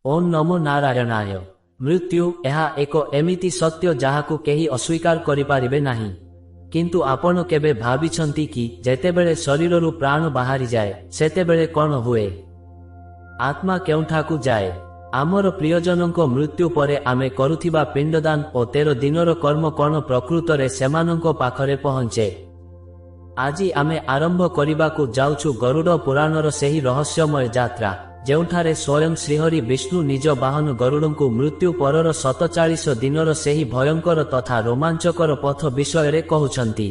ओम नमो नारायणाय। मृत्यु एहा एक एमिति सत्य जाहाकु केही अस्वीकार करिपारिबे नाही। किंतु आपण केबे भाबिछंती कि जेतेबेले शरीररु प्राण बाहरी जाए सेतेबेले कोन हुए? आत्मा केउठाकु जाए? आमर प्रियजनक मृत्यु परे आमे करुथिबा पिंडदान ओ 13 दिनर कर्म कोन प्रकृतरे सेमानंक पाखरे पहुंचे? आजी आमे आरंभ करिबाकु जाउछु गरुड़ पुराणर सेही रहस्यमय यात्रा, जेउठारे स्वयं श्रीहरि विष्णु निज बाहन गरुड़ंकु मृत्यु परर 47 दिनर सेही भयंकर तथा रोमांचकर पथ विषय कहउछंती।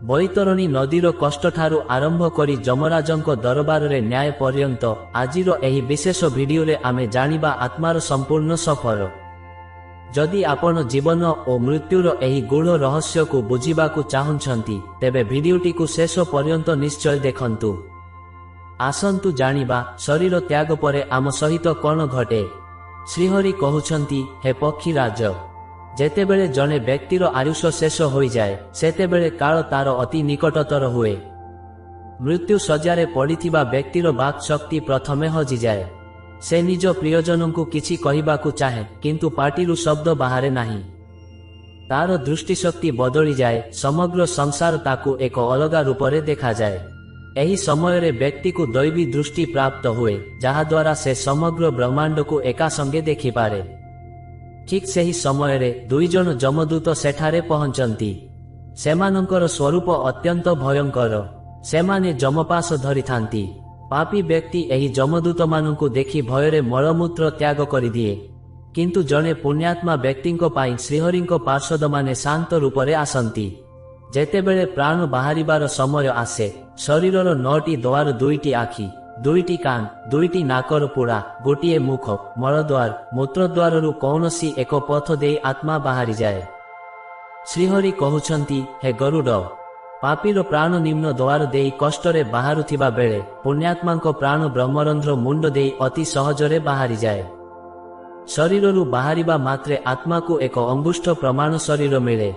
बैतरणी नदीर कष्टठारु आरंभ करी जमराजंक दरबार रे न्याय पर्यंत आजिर एही विशेष भिडियो रे आमे जानिबा आत्मार संपूर्ण सफर। जदि आपण जीवन और मृत्युर एही गूढ़ रहस्य को बुझिबाकु चाहुछंती तेबे भिडियोटी को शेष पर्यंत निश्चय देखंतु। आसंतु जानिबा शरीर त्याग परे आम सहित कौन घटे। श्रीहरि कहउछंती, हे पक्षीराज, जेतेबेले जने व्यक्तिर आयुष शेष होई जाए सेतेबेले काल तार अति निकटतर हुए। मृत्यु सज्जारे पड़िथिबा व्यक्तिर वाक् शक्ति प्रथमे हजि जाए। से निज प्रियजनंकु किछि कहिबाकु चाहे किंतु पाटिरु शब्द बाहरे नाही। तार दृष्टिशक्ति बदली जाए, समग्र संसार ताकु एक अलगा रूपरे देखा जाए। एही समय रे व्यक्ति को दैवी दृष्टि प्राप्त हुए, जहा द्वारा से समग्र ब्रह्मांड को एका संगे देखि पारे। ठीक सेही समय रे दुई जन जमदूत सेठारे पहुंचंती। सेमानंकर स्वरूप अत्यंत भयंकर। सेमाने जमपास धरिथांती। पापी व्यक्ति एही जमदूत मानंकु देखि भयरे मलमूत्र त्याग करि दिए, किंतु जने पुण्यात्मा व्यक्तिंको पाई श्रीहरिंको पार्षद माने शांत रूपरे आसंती। जेतेबेले प्राण बाहरिबार समय आसे, शरीरर 9टी द्वार, 2टी आखि, 2टी कान, 2टी नाकर पुड़ा, गोटिए मुख, मलद्वार, मूत्रद्वाररु कौनसी एक पथ देई आत्मा बाहरी जाए। श्रीहरि कहउछंती, हे गरुड़, पापीर प्राण निम्न द्वार देई कष्टरे बाहरुथिबा बेले पुण्यात्मांको प्राण ब्रह्मरंध्र मुंड देई अति सहजरे बाहरी जाए। शरीररु बाहरिबा मात्रे आत्मा को एक अंगुष्ठ प्रमाण शरीर मिले।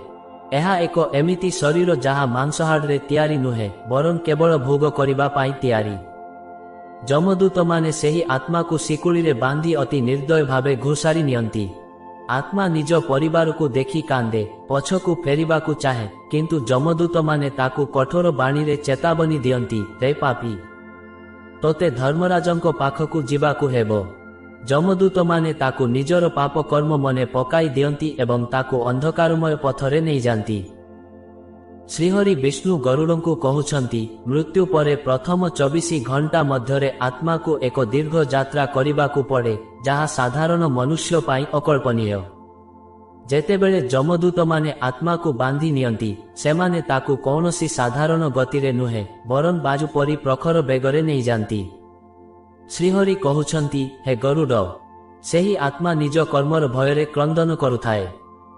एहा एक एमिति शरीर जहा मांसहाड़े तैयारी नुहे, बरं केवल भोग करिबा पाई तैयारी। जमदूत माने सेही आत्मा को शिकुली रे बांधी अति निर्दय भावे घुसारी नियंती। आत्मा निज परिवार को देखि कांदे, पछकु फेरिबाकु चाहे, किंतु जमदूत माने ताकु कठोर बाणी रे चेतावनी दियंती, रे पापी, तोते धर्मराजंको पाखकु जिबाकु हेबो। जमदूत माने ताकु निजर पाप कर्म मने पकाई दियंती एवं ताकु अंधकारमय पथरे नहीं जांती। श्रीहरि विष्णु गरुड़ंकु कहउछंती, मृत्यु परे प्रथम 24 घंटा मध्यरे आत्मा को एक दीर्घ यात्रा करिबाकु पड़े, जहा साधारण मनुष्य पाई अकल्पनीय। जेतेबेले जमदूत माने आत्मा को बांधी नियंती, सेमाने ताकु कौनसी साधारण गतिरे नुहे, बरं बाजु परी प्रखर बेगरे नहीं जांती। श्रीहरि कहउछंती, हे गरुड़, सेही आत्मा निज कर्मर भयरे क्रंदन करुथाए।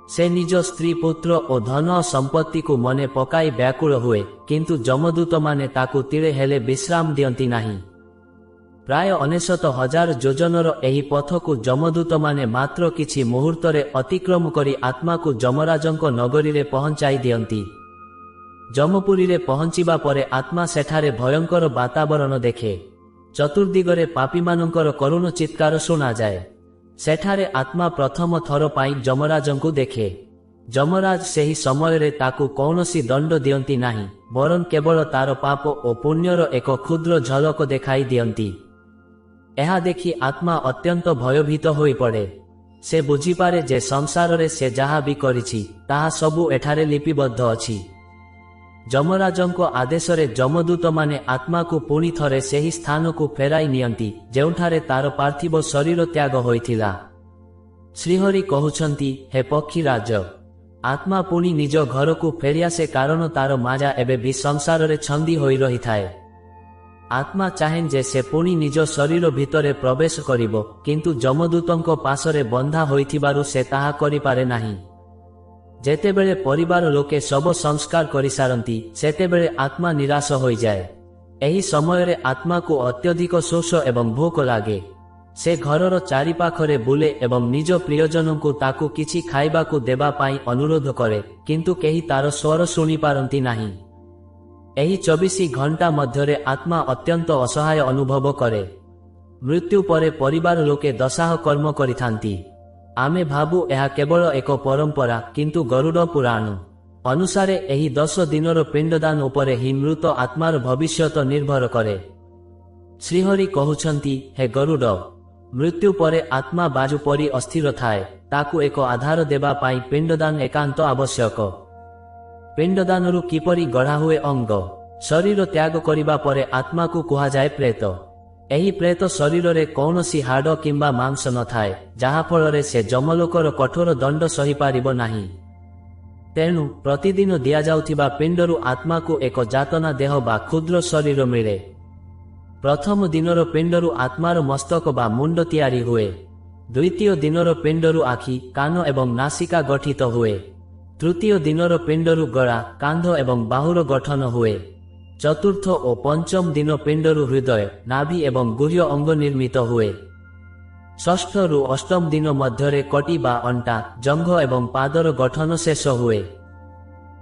से निज स्त्री पुत्र और धन संपत्ति को मने पकाई व्याकुल हुए, किंतु जमदूत माने ताकु तीरे हेले विश्राम दियंती नाही। प्राय 99,000 योजनर एही पथ को जमदूत माने मात्र किछि मुहूर्तरे अतिक्रम करी आत्मा को जमराजंक नगरी रे पहुंचाई दियंती। जमपुरी रे पहुंचिबा परे आत्मा सेठारे भयंकर वातावरण देखे। चतुर्दिगरे पापी मानंकर करुण चित्कार सुना जाए। सेठारे आत्मा प्रथम थर पाई जमराजंकु देखे। जमराज सेही समय रे ताकु कौनसी दंड दियंती नाही, बरं केवल तार पाप और पुण्यर एक क्षुद्र झलक देखाई दियंती। एहा देखि आत्मा अत्यंत भयभीत होई पड़े। से बुझिपारे जे संसार रे से जहा भी करिछि ताहा सबु एठारे लिपिबद्ध अछि। जमराजंको आदेशरे जमदूत माने आत्मा को पुणी थरे सेही स्थान को फेराई नियंती, जेउठारे तार पार्थिव शरीर त्याग होइथिला। श्रीहरि कहउछंती, हे पक्षीराज, आत्मा पुणी निज घर को फेरियासे, कारण तार माजा एबे भी संसार रे छंदी होई रही थाए। आत्मा चाहें जे से पुणी निज शरीर भितरे प्रवेश करिबो, किंतु जमदूतंको पासरे बंधा होइथिबारु से ताहा करि पारे नाही। जेतेबेले परिवार लोके सब संस्कार करि सारंती, सेतेबेले आत्मा निराश होई जाए। एही समय रे आत्मा को अत्यधिक शोष एवं भोक लागे। से घरर चारिपाखरे बुले एवं निज प्रियजनंकु ताकु किछि खाइबाकु देबा पाई अनुरोध करे, किंतु केही तार स्वर सुनी पारंती नाही। एही 24 घंटा मध्यरे आत्मा अत्यंत असहाय अनुभव करे। मृत्यु परे परिवार लोके दशाह कर्म करिथांती। आमे भाबु एहा केवल एक परंपरा, किंतु गरुड़ पुराण अनुसारे एही 10 दिनर पिंडदान उपरे ही मृत आत्मार भविष्यत निर्भर करे। श्रीहरि कहउछंती, हे गरुड़, मृत्यु परे आत्मा बाजु परी अस्थिर थाए, ताकू एक आधार देबा पाई पिंडदान एकांत आवश्यक। पिंडदानरु किपरि गढ़ा हुए अंग। शरीर त्याग करिबा परे आत्मा को कुहा जाए प्रेत। एही प्रेत शरीर रे कौनसी हाड़ किंबा मांस न थाए, जहा फल से जमलोकर कठोर दंड सही पारिब नाही। तेणु प्रतिदिन दिया जाउथिबा पिंडरु आत्मा को एक जातना देह बा क्षुद्र शरीर मिले। प्रथम दिनर पिंडरु आत्मार मस्तक बा मुंड तैयारी हुए। द्वितीय दिनर पिंडरु आखि, कान एवं नासिका गठित हुए। तृतीय दिनर पिंडरु गला, कांध एवं बाहुर गठन हुए। चतुर्थ और पंचम दिन पिंडरु हृदय, नाभि एवं गुह्य अंग निर्मित हुए। षष्ठ रु अष्टम दिन मध्यरे कटी बा अंटा, जंघ एवं पादर गठन शेष हुए।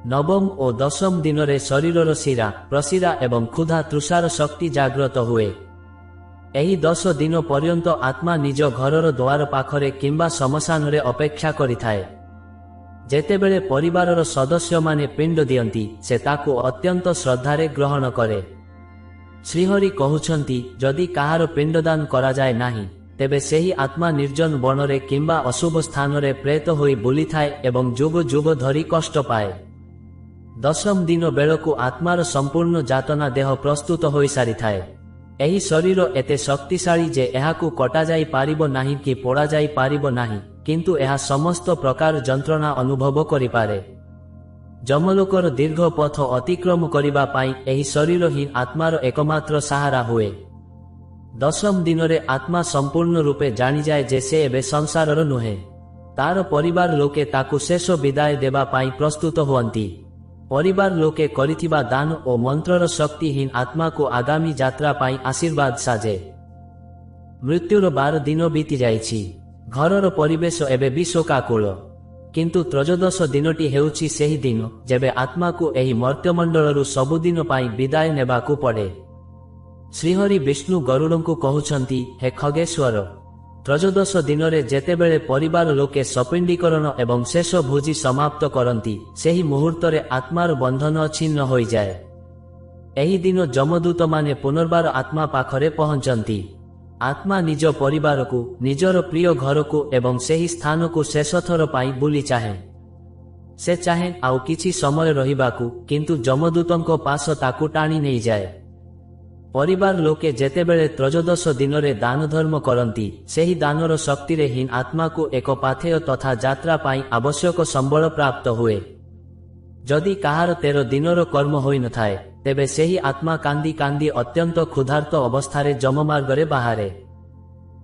नवम और दशम दिन रे शरीरर शिरा, प्रशिरा एवं क्षुधा तृषार शक्ति जाग्रत हुए। एही 10 दिन पर्यंत आत्मा निज घरर द्वार पाखरे किंबा शमशान रे अपेक्षा करिथाए। जेतेबेले परिवारर सदस्य माने पिंड दियंती, से ताकू अत्यंत श्रद्धारे ग्रहण करे। श्रीहरि कहउछंती, जदि काहार पिंडदान करा जाए नाही, तेबे सेही आत्मा निर्जन बनरे किंबा अशुभ स्थान रे प्रेत होई बुलिथाए एवं जुग जुग धरी कष्ट पाए। 10म दिन बेलकू आत्मार संपूर्ण जातना देह प्रस्तुत होई सारी थाए। एही शरीर एते शक्तिशाली जे एहाकू कटा जाई पारिबो नाही कि पोड़ा जाई पारिबो नाही, किंतु एहा समस्त प्रकार जंत्रणा अनुभव करि पारे। जमलोकर दीर्घ पथ अतिक्रम करिबा पाई एही शरीर ही आत्मार एकमात्र सहारा हुए। 10म दिन रे आत्मा संपूर्ण रूपे जानी जाए जे से एबे संसारर नुहे। तार परिवार लोके ताकू शेष विदाय देबा पाई प्रस्तुत हुअंती। परिवार लोके करिथिबा दान और मंत्रर शक्तिहीन आत्मा को आगामी यात्रा पाई आशीर्वाद साजे। मृत्युर 12 दिन बीती जाइछि। घरर परिवेश एबे भी शोकाकुल, किंतु त्रयोदश दिनटी हेउछि सेही दिन जेबे आत्मा को एही मर्त्यमंडलरु सबुदिन पाई विदाय नेबाकू पड़े। श्रीहरि विष्णु गरुड़ंकु कहउछंती, हे खगेश्वर, त्रयोदश दिन रे जेतेबेले परिवार लोके सपिंडीकरण एवं शेष भोजी समाप्त करंती, सेही मुहूर्त रे आत्मार बंधन छिन्न होई जाए। एही दिन जमदूत माने पुनर्बार आत्मा पाखरे पहुंचंती। आत्मा निज परिवार को, निजर प्रिय घर को एवं सेही स्थान को शेष थर पाई बुली चाहे। से चाहे आउ किछि समय रहिबाकू, किंतु जमदूतंको पास ताकू टाणी नहीं जाए। परिवार लोके जेतेबेले त्रयोदश दिन रे दान धर्म करंती, सेही दानर शक्ति रे हीन आत्मा को एक पाथेय तथा यात्रा पाई आवश्यक संबल प्राप्त हुए। जदि काहार 13 दिनर कर्म होई न थाए, तेबे सेही आत्मा कांदी कांदी अत्यंत क्षुधार्त अवस्थारे जममार्गरे बाहारे।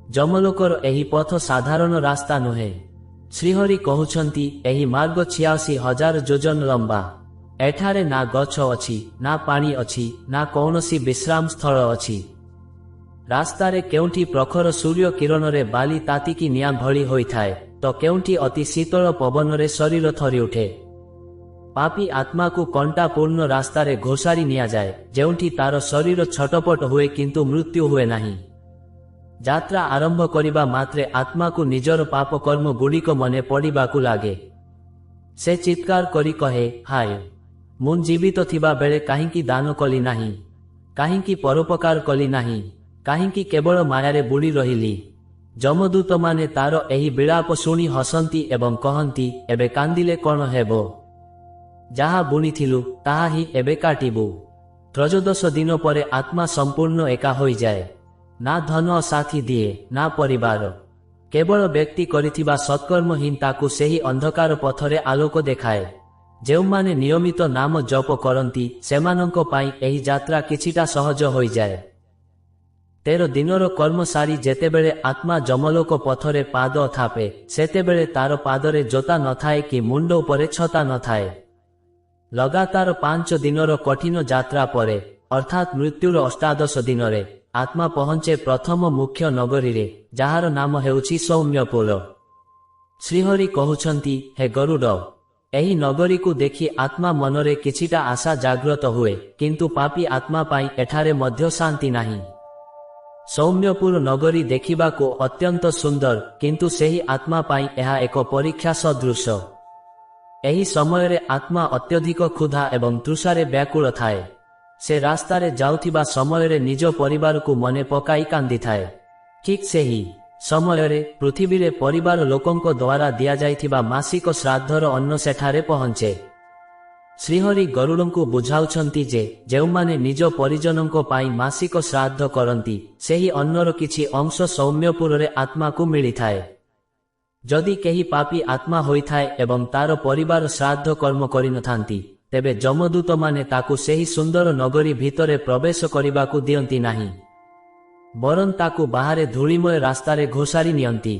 जमलोकर एही पथ साधारण रास्ता नुहे। श्रीहरि कहउछंती, एही मार्ग 86,000 योजन लंबा। एठारे ना गछ अछि, ना पानी अछि, ना कौनसी विश्राम स्थल अछि। रास्तारे केउंठी प्रखर सूर्य किरण रे बाली तातिकी निया भली होई थाए, तो केउंठी अति शीतल पवन रे शरीर थरी उठे। पापी आत्मा को कंटापूर्ण रास्तारे घोषारी निया जाए, जेउंठी तार शरीर छटपट हुए किंतु मृत्यु हुए नाही। यात्रा आरंभ करिबा मात्रे आत्मा को निजर पाप कर्म गुड़िक मने पड़िबाकू लागे। से चित्कार करी कहे, हाय, मु जीवित थिबा बेले काहींकी दान कली नाही, काहींकी परोपकार कली नाही, काहींकी केवल मायारे बुड़ी रहिली। जमदूत माने तार एही विलाप शुणी हसंती एवं कहंती, एबे कांदिले कोन हेबो? जहा बुणीथिलु ताहा ही एबे काटिबु। त्रयोदश दिन परे आत्मा संपूर्ण एका होई जाए। ना धन साथी दिए, ना परिवार, केवल व्यक्ति करिथिबा सत्कर्महीन ताकू सेही अंधकार पथरे आलोक देखाए। जेउमाने नियमित नाम जप करंती, सेमानंको पाई एही यात्रा किछिटा सहज होई जाए। 13 दिनर कर्म सारी जेतेबेले आत्मा जमलोक पथरे पाद थापे, सेतेबेले तार पादरे जोता न थाए कि मुंड उपरे छता न थाए। लगातार 5 दिनर कठिन यात्रा परे, अर्थात मृत्युर 18 दिन रे आत्मा पहुंचे प्रथम मुख्य नगरी रे, जहार नाम हेउछि सौम्यपुर। श्रीहरि कहउछंती, हे गरुड़, एही नगरी को देखि आत्मा मनरे किछिटा आशा जाग्रत हुए, किंतु पापी आत्मा पाई एठारे मध्य शांति नाही। ସୌମ୍ୟପୁର ନଗରୀ ଦେଖିବାକୁ ଅତ୍ୟନ୍ତ ସୁନ୍ଦର, କିନ୍ତୁ ସେହି ଆତ୍ମା ପାଇଁ ଏହା ଏକ ପରୀକ୍ଷା ସଦୃଶ। ଏହି ସମୟରେ ଆତ୍ମା ଅତ୍ୟଧିକ କ୍ଷୁଧା ଏବଂ ତୃଷାରେ ବ୍ୟାକୁଳ ଥାଏ। ସେ ରାସ୍ତାରେ ଯାଉଥିବା ସମୟରେ ନିଜ ପରିବାରକୁ ମନେ ପକାଇ କାନ୍ଦିଥାଏ। ଠିକ୍ ସେହି ସମୟରେ ପୃଥିବୀରେ ପରିବାର ଲୋକଙ୍କ ଦ୍ୱାରା ଦିଆଯାଇଥିବା ମାସିକ ଶ୍ରାଦ୍ଧର ଅନ୍ନ ସେଠାରେ ପହଞ୍ଚେ। ଶ୍ରୀହରି ଗରୁଡ଼ଙ୍କୁ ବୁଝାଉଛନ୍ତି ଯେ ଯେଉଁମାନେ ନିଜ ପରିଜନଙ୍କ ପାଇଁ ମାସିକ ଶ୍ରାଦ୍ଧ କରନ୍ତି, ସେହି ଅନ୍ନର କିଛି ଅଂଶ ସୌମ୍ୟପୁରରେ ଆତ୍ମାକୁ ମିଳିଥାଏ। ଯଦି କେହି ପାପୀ ଆତ୍ମା ହୋଇଥାଏ ଏବଂ ତାର ପରିବାର ଶ୍ରାଦ୍ଧ କର୍ମ କରିନଥାନ୍ତି, ତେବେ ଯମଦୂତମାନେ ତାକୁ ସେହି ସୁନ୍ଦର ନଗରୀ ଭିତରେ ପ୍ରବେଶ କରିବାକୁ ଦିଅନ୍ତି ନାହିଁ, ବରଂ ତାକୁ ବାହାରେ ଧୂଳିମୟ ରାସ୍ତାରେ ଘୋଷାରି ନିଅନ୍ତି।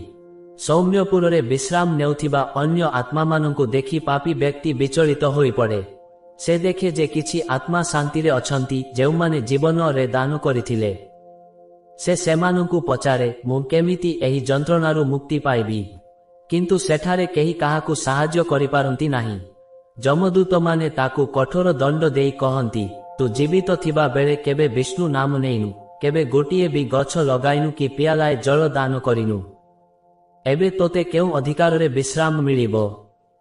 ସୌମ୍ୟପୁରରେ ବିଶ୍ରାମ ନେଉଥିବା ଅନ୍ୟ ଆତ୍ମାମାନଙ୍କୁ ଦେଖି ପାପୀ ବ୍ୟକ୍ତି ବିଚଳିତ ହୋଇପଡ଼େ। ସେ ଦେଖେ ଯେ କିଛି ଆତ୍ମା ଶାନ୍ତିରେ ଅଛନ୍ତି ଯେଉଁମାନେ ଜୀବନରେ ଦାନ କରିଥିଲେ। ସେ ସେମାନଙ୍କୁ ପଚାରେ, ମୁଁ କେମିତି ଏହି ଯନ୍ତ୍ରଣାରୁ ମୁକ୍ତି ପାଇବି? କିନ୍ତୁ ସେଠାରେ କେହି କାହାକୁ ସାହାଯ୍ୟ କରିପାରନ୍ତି ନାହିଁ। ଯମଦୂତମାନେ ତାକୁ କଠୋର ଦଣ୍ଡ ଦେଇ କହନ୍ତି, ତୁ ଜୀବିତ ଥିବା ବେଳେ କେବେ ବିଷ୍ଣୁ ନାମ ନେଇନୁ, କେବେ ଗୋଟିଏ ବି ଗଛ ଲଗାଇନୁ କି ପିଆଲାଏ ଜଳ ଦାନ କରିନୁ। ଏବେ ତୋତେ କେଉଁ ଅଧିକାରରେ ବିଶ୍ରାମ ମିଳିବ?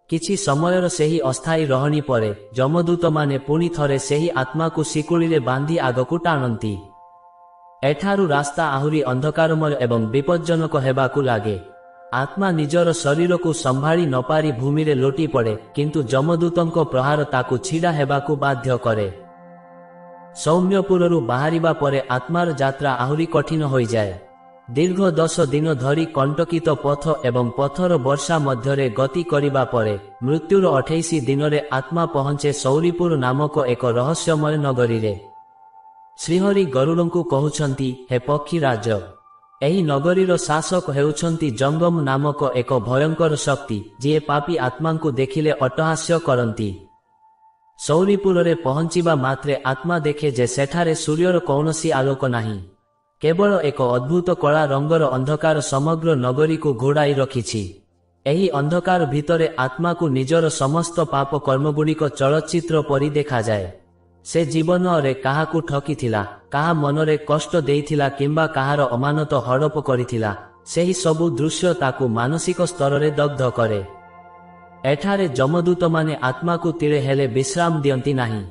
କିଛି ସମୟର ସେହି ଅସ୍ଥାୟୀ ରହଣି ପରେ ଯମଦୂତମାନେ ପୁଣି ଥରେ ସେହି ଆତ୍ମାକୁ ଶିକୁଳିରେ ବାନ୍ଧି ଆଗକୁ ଟାଣନ୍ତି। ଏଠାରୁ ରାସ୍ତା ଆହୁରି ଅନ୍ଧକାରମୟ ଏବଂ ବିପଜ୍ଜନକ ହେବାକୁ ଲାଗେ। ଆତ୍ମା ନିଜର ଶରୀରକୁ ସମ୍ଭାଳି ନପାରି ଭୂମିରେ ଲୋଟି ପଡ଼େ, କିନ୍ତୁ ଯମଦୂତଙ୍କ ପ୍ରହାର ତାକୁ ଛିଡ଼ା ହେବାକୁ ବାଧ୍ୟ କରେ। ସୌମ୍ୟପୁରରୁ ବାହାରିବା ପରେ ଆତ୍ମାର ଯାତ୍ରା ଆହୁରି କଠିନ ହୋଇଯାଏ। ଦୀର୍ଘ 10 ଦିନ ଧରି କଣ୍ଟକିତ ପଥ ଏବଂ ପଥର ବର୍ଷା ମଧ୍ୟରେ ଗତି କରିବା ପରେ ମୃତ୍ୟୁର 28 ଦିନରେ ଆତ୍ମା ପହଞ୍ଚେ ସୌରିପୁର ନାମକ ଏକ ରହସ୍ୟମୟ ନଗରୀରେ। ଶ୍ରୀହରି ଗରୁଡ଼ଙ୍କୁ କହୁଛନ୍ତି, ହେ ପକ୍ଷୀରାଜ, ଏହି ନଗରୀର ଶାସକ ହେଉଛନ୍ତି ଜଙ୍ଗମ ନାମକ ଏକ ଭୟଙ୍କର ଶକ୍ତି, ଯିଏ ପାପୀ ଆତ୍ମାଙ୍କୁ ଦେଖିଲେ ଅଟ୍ଟହାସ୍ୟ କରନ୍ତି। ସୌରିପୁରରେ ପହଞ୍ଚିବା ମାତ୍ରେ ଆତ୍ମା ଦେଖେ ଯେ ସେଠାରେ ସୂର୍ଯ୍ୟର କୌଣସି ଆଲୋକ ନାହିଁ। କେବଳ ଏକ ଅଦ୍ଭୁତ କଳା ରଙ୍ଗର ଅନ୍ଧକାର ସମଗ୍ର ନଗରୀକୁ ଘୋଡ଼ାଇ ରଖିଛି। ଏହି ଅନ୍ଧକାର ଭିତରେ ଆତ୍ମାକୁ ନିଜର ସମସ୍ତ ପାପ କର୍ମଗୁଡ଼ିକ ଚଳଚ୍ଚିତ୍ର ପରି ଦେଖାଯାଏ। ସେ ଜୀବନରେ କାହାକୁ ଠକିଥିଲା, କାହା ମନରେ କଷ୍ଟ ଦେଇଥିଲା କିମ୍ବା କାହାର ଅମାନତ ହଡ଼ପ କରିଥିଲା, ସେହି ସବୁ ଦୃଶ୍ୟ ତାକୁ ମାନସିକ ସ୍ତରରେ ଦଗ୍ଧ କରେ। ଏଠାରେ ଯମଦୂତମାନେ ଆତ୍ମାକୁ ତିଳେ ହେଲେ ବିଶ୍ରାମ ଦିଅନ୍ତି ନାହିଁ।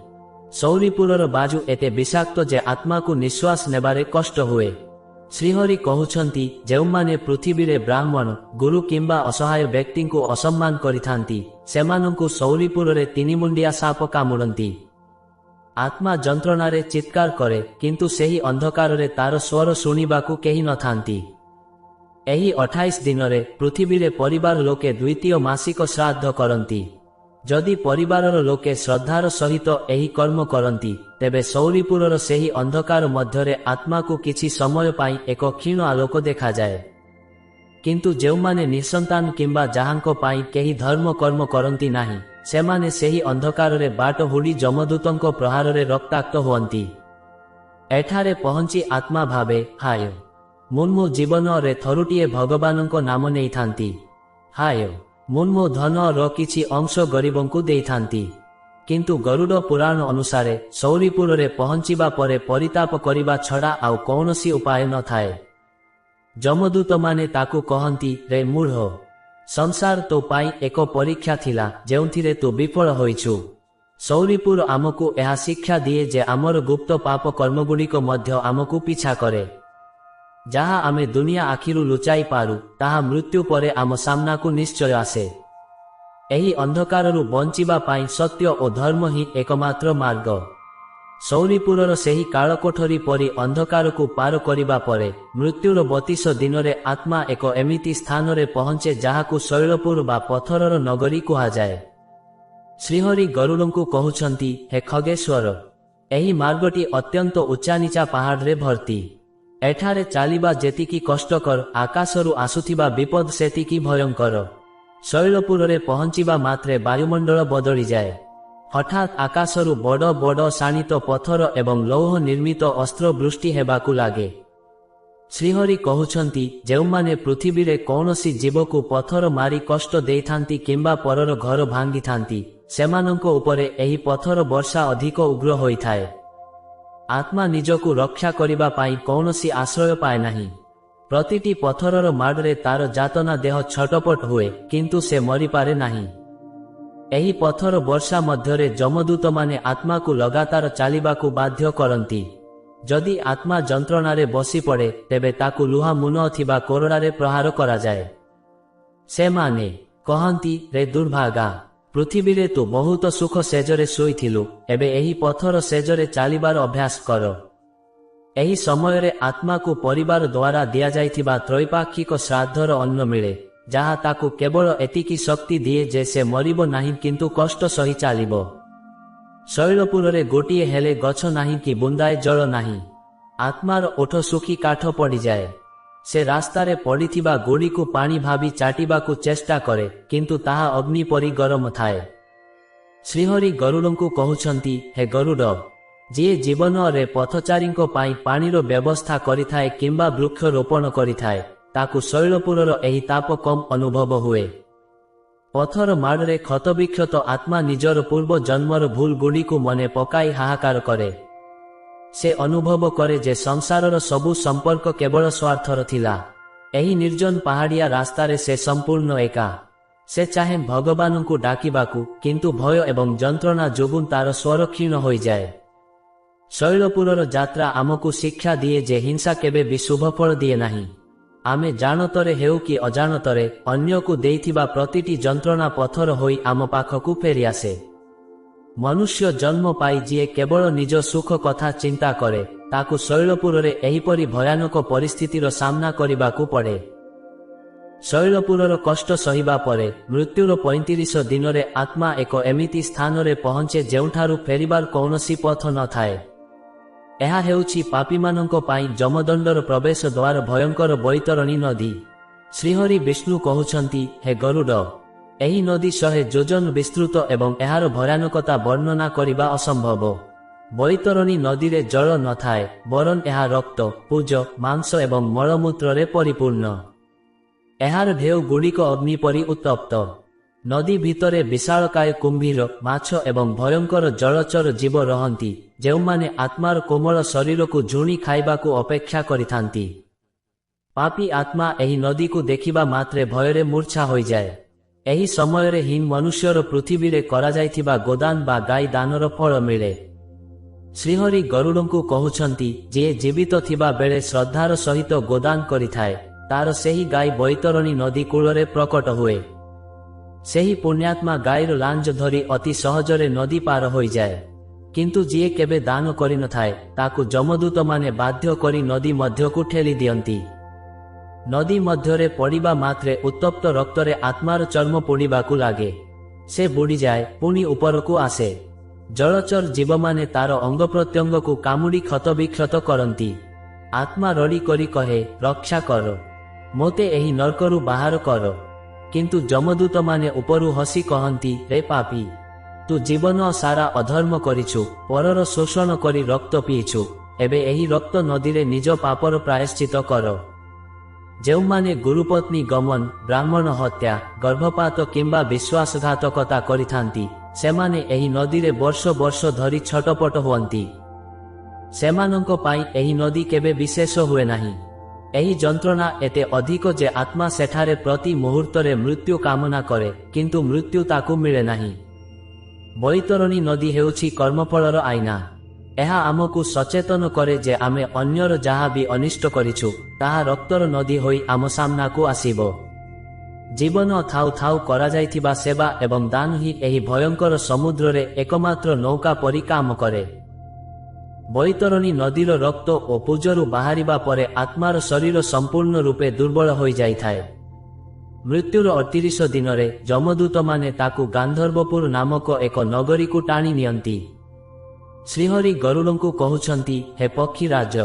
ସୌରିପୁରର ବାୟୁ ଏତେ ବିଷାକ୍ତ ଯେ ଆତ୍ମାକୁ ନିଶ୍ୱାସ ନେବାରେ କଷ୍ଟ ହୁଏ। ଶ୍ରୀହରି କହୁଛନ୍ତି, ଯେଉଁମାନେ ପୃଥିବୀରେ ବ୍ରାହ୍ମଣ, ଗୁରୁ କିମ୍ବା ଅସହାୟ ବ୍ୟକ୍ତିଙ୍କୁ ଅସମ୍ମାନ କରିଥାନ୍ତି, ସେମାନଙ୍କୁ ସୌରିପୁରରେ ତିନିମୁଣ୍ଡିଆ ସାପ କାମୁଡ଼ନ୍ତି। ଆତ୍ମା ଯନ୍ତ୍ରଣାରେ ଚିତ୍କାର କରେ, କିନ୍ତୁ ସେହି ଅନ୍ଧକାରରେ ତାର ସ୍ୱର ଶୁଣିବାକୁ କେହି ନଥାନ୍ତି। ଏହି 28 ଦିନରେ ପୃଥିବୀରେ ପରିବାର ଲୋକେ ଦ୍ୱିତୀୟ ମାସିକ ଶ୍ରାଦ୍ଧ କରନ୍ତି। ଯଦି ପରିବାରର ଲୋକେ ଶ୍ରଦ୍ଧାର ସହିତ ଏହି କର୍ମ କରନ୍ତି, ତେବେ ସୌରିପୁରର ସେହି ଅନ୍ଧକାର ମଧ୍ୟରେ ଆତ୍ମାକୁ କିଛି ସମୟ ପାଇଁ ଏକ କ୍ଷୀଣ ଆଲୋକ ଦେଖାଯାଏ। କିନ୍ତୁ ଯେଉଁମାନେ ନିଃସନ୍ତାନ କିମ୍ବା ଯାହାଙ୍କ ପାଇଁ କେହି ଧର୍ମ କର୍ମ କରନ୍ତି ନାହିଁ, ସେମାନେ ସେହି ଅନ୍ଧକାରରେ ବାଟ ହୁଡ଼ି ଯମଦୂତଙ୍କ ପ୍ରହାରରେ ରକ୍ତାକ୍ତ ହୁଅନ୍ତି। ଏଠାରେ ପହଞ୍ଚି ଆତ୍ମା ଭାବେ, ହାୟ, ମୁଁ ଜୀବନରେ ଥରୁଟିଏ ଭଗବାନଙ୍କ ନାମ ନେଇଥାନ୍ତି। ହାୟ, ମୁଁ ଧନର କିଛି ଅଂଶ ଗରିବଙ୍କୁ ଦେଇଥାନ୍ତି। କିନ୍ତୁ ଗରୁଡ଼ ପୁରାଣ ଅନୁସାରେ ସୌରିପୁରରେ ପହଞ୍ଚିବା ପରେ ପରିତାପ କରିବା ଛଡ଼ା ଆଉ କୌଣସି ଉପାୟ ନଥାଏ। ଯମଦୂତମାନେ ତାକୁ କହନ୍ତି, ରେ ମୂଢ଼, ସଂସାର ତୋ ପାଇଁ ଏକ ପରୀକ୍ଷା ଥିଲା ଯେଉଁଥିରେ ତୁ ବିଫଳ ହୋଇଛୁ। ସୌରିପୁର ଆମକୁ ଏହା ଶିକ୍ଷା ଦିଏ ଯେ ଆମର ଗୁପ୍ତ ପାପ କର୍ମଗୁଡ଼ିକ ମଧ୍ୟ ଆମକୁ ପିଛା କରେ। ଯାହା ଆମେ ଦୁନିଆ ଆଖିରୁ ଲୁଚାଇ ପାରୁ, ତାହା ମୃତ୍ୟୁ ପରେ ଆମ ସାମ୍ନାକୁ ନିଶ୍ଚୟ ଆସେ। ଏହି ଅନ୍ଧକାରରୁ ବଞ୍ଚିବା ପାଇଁ ସତ୍ୟ ଓ ଧର୍ମ ହିଁ ଏକମାତ୍ର ମାର୍ଗ। ସୌରିପୁରର ସେହି କାଳକୋଠରୀ ପରି ଅନ୍ଧକାରକୁ ପାର କରିବା ପରେ ମୃତ୍ୟୁର 32 ଦିନରେ ଆତ୍ମା ଏକ ଏମିତି ସ୍ଥାନରେ ପହଞ୍ଚେ ଯାହାକୁ ଶୈଳପୁର ବା ପଥରର ନଗରୀ କୁହାଯାଏ। ଶ୍ରୀହରି ଗରୁଡ଼ଙ୍କୁ କହୁଛନ୍ତି, ହେ ଖଗେଶ୍ୱର, ଏହି ମାର୍ଗଟି ଅତ୍ୟନ୍ତ ଉଚ୍ଚାନିଚା ପାହାଡ଼ରେ ଭର୍ତ୍ତି। ଏଠାରେ ଚାଲିବା ଯେତିକି କଷ୍ଟକର, ଆକାଶରୁ ଆସୁଥିବା ବିପଦ ସେତିକି ଭୟଙ୍କର। ଶୈଳପୁରରେ ପହଞ୍ଚିବା ମାତ୍ରେ ବାୟୁମଣ୍ଡଳ ବଦଳିଯାଏ। ହଠାତ୍ ଆକାଶରୁ ବଡ଼ ବଡ଼ ଶାଣିତ ପଥର ଏବଂ ଲୌହ ନିର୍ମିତ ଅସ୍ତ୍ର ବୃଷ୍ଟି ହେବାକୁ ଲାଗେ। ଶ୍ରୀହରି କହୁଛନ୍ତି, ଯେଉଁମାନେ ପୃଥିବୀରେ କୌଣସି ଜୀବକୁ ପଥର ମାରି କଷ୍ଟ ଦେଇଥାନ୍ତି କିମ୍ବା ପରର ଘର ଭାଙ୍ଗିଥାନ୍ତି, ସେମାନଙ୍କ ଉପରେ ଏହି ପଥର ବର୍ଷା ଅଧିକ ଉଗ୍ର ହୋଇଥାଏ। आत्मा निजकु रक्षा करिबा पाई कौनसी आश्रय पाए नाही। प्रतिटी पथरर माड़रे तार जातना देह छटपट हुए किंतु से मरी पारे नाही। एही पथर वर्षा मध्यरे जमदूत माने आत्मा को लगातार चालिबाकु बाध्य करंती। जदि आत्मा जंत्रणारे बसी पड़े तेबे ताकु लुहा मुन थिबा कोरड़ारे प्रहार करा जाए। से माने कहंती, रे दुर्भागा, पृथ्वीरे तू बहुत सुख सेजरे शोइथिलु, एबे एही पथर सेजरे चालिबार अभ्यास कर। एही समयरे आत्मा को परिवार द्वारा दिया जाइथिबा त्रैपाक्षिक श्राद्धर अन्न मिले, जहा ताकु केवल एतिकी शक्ति दिए जे से मरिबो नाही किंतु कष्ट सही चालिबो। शैलपुररे गोटिए हेले गछ नाही कि बुंदाए जल नाही। आत्मार ओठ सुखी काठ पड़ी जाए। से रास्तारे पड़िथिबा गोड़ी को पानी भाभी चाटिबाकु चेष्टा करे किंतु ताहा अग्नि परी गरम थाए। श्रीहरि गरुड़ंकु कहउछंती, हे गरुड़, जिए जीवन रे पथचारींको पाई पानीर व्यवस्था करिथाए किंबा वृक्ष रोपण करिथाए, ताकु शैलपुरर एही ताप कम अनुभव हुए। पथर माड़रे क्षतविक्षत आत्मा निजर पूर्व जन्मर भूल गुड़ीकु मने पकाई हाहाकार करे। से अनुभव करे जे संसारर सबु संपर्क केवल स्वार्थर थिला। एही निर्जन पहाड़िया रास्तारे से संपूर्ण एका। से चाहे भगवानंकु डाकिबाकु किंतु भय एवं जंत्रणा जोगुं तार स्वर क्षीण होई जाए। शैलपुरर यात्रा आमकु शिक्षा दिए जे हिंसा केबे भी शुभफल दिए नाही। आमे जानतरे हेउ कि अजानतरे अन्यकु देइथिबा प्रतिटी जंत्रणा पथर होई आम पाखकु फेरी आसे। मनुष्य जन्म पाई जिए केवल निज सुख कथा चिंता करे, ताकु शैलपुररे एहीपरि भयानक परिस्थितिर सामना करिबाकु पड़े। शैलपुरर कष्ट सहिबा परे मृत्युर 35 दिनरे आत्मा एक एमिति स्थानरे पहुंचे जेउठारु फेरिबार कौनसी पथ न थाए। एहा हेउछि पापीमानंको पाई जमदंडर प्रवेश द्वार भयंकर बैतरणी नदी। श्रीहरि विष्णु कहउछंती, हे गरुड़, एही नदी 100 योजन विस्तृत एवं एहार भयानकता वर्णना करिबा असंभव। बैतरणी नदीरे जल न थाए, बरन एहा रक्त, पूज, मांस एवं मलमूत्ररे परिपूर्ण। एहार ढेउ गुड़िक अग्नि परि उत्तप्त। नदी भितरे विशालकाय कुंभीर, माछ एवं भयंकर जलचर जीव रहंती, जेउमाने आत्मार कोमल शरीर को झुणी खाइबाकू अपेक्षा करिथांती। पापी आत्मा एही नदी को देखिबा मात्रे भयरे मूर्छा होई जाए। एही समयरे हीन मनुष्यर पृथ्वीरे करा जाइथिबा गोदान बा गाई दानर फल मिले। श्रीहरि गरुड़ंकु कहउछंती, जे जीवित थिबा बेले श्रद्धार सहित गोदान करिथाए, तार सेही गाई बैतरणी नदी कूलरे प्रकट हुए। सेही पुण्यात्मा गाईर लांज धरी अति सहजरे नदी पार होई जाए। किंतु जिए केबे दान करि न थाए, ताकु जमदूत माने बाध्य करी नदी मध्यकु ठेली दियंती। नदी मध्यरे पड़िबा मात्रे उत्तप्त रक्तरे आत्मार चर्म पोड़िबाकु लागे। से बुड़ी जाए, पुणी उपरकु आसे। जलचर जीव माने तार अंग प्रत्यंग को कामुड़ी क्षतविक्षत करंती। आत्मा रड़ी करी कहे, रक्षा कर, मोते एही नरकरु बाहर कर। किंतु जमदूत माने उपरु हसी कहंती, रे पापी, तू जीवन सारा अधर्म करिछु, परर शोषण करी रक्त पीछु, एबे एही रक्त नदीरे निज पापर प्रायश्चित कर। जेउमाने गुरुपत्नी गमन, ब्राह्मण हत्या, गर्भपात किंबा विश्वासघातकता करिथांती, सेमाने एही नदीरे वर्ष वर्ष धरी छटपट हुअंती। सेमानंको पाई एही नदी केबे विशेष हुए नाही। एही जंत्रणा एते अधिक जे आत्मा सेठारे प्रति मुहूर्तरे मृत्यु कामना करे, किंतु मृत्यु ताकु मिले नाही। बैतरणी नदी हेउछि कर्मफलर आईना। एहा आमकु सचेतन करे जे आमे अन्यर जहा भी अनिष्ट करिछु, ताहा रक्तर नदी होई आम सामनाकु आसीबो। जीवन थाउ थाउ करा जाइथिबा सेवा एवं दान ही एही भयंकर समुद्ररे एकमात्र नौका परि काम करे। बैतरणी नदीर रक्त और पूजरु बाहरिबा परे आत्मार शरीर संपूर्ण रूपे दुर्बल होई जाइथाए। मृत्युर 38 दिनरे जमदूत माने ताकु गांधर्वपुर नामक एक नगरी को टाणी नियंती। श्रीहरि गरुड़ंकु कहउछंती, हे पक्षीराज,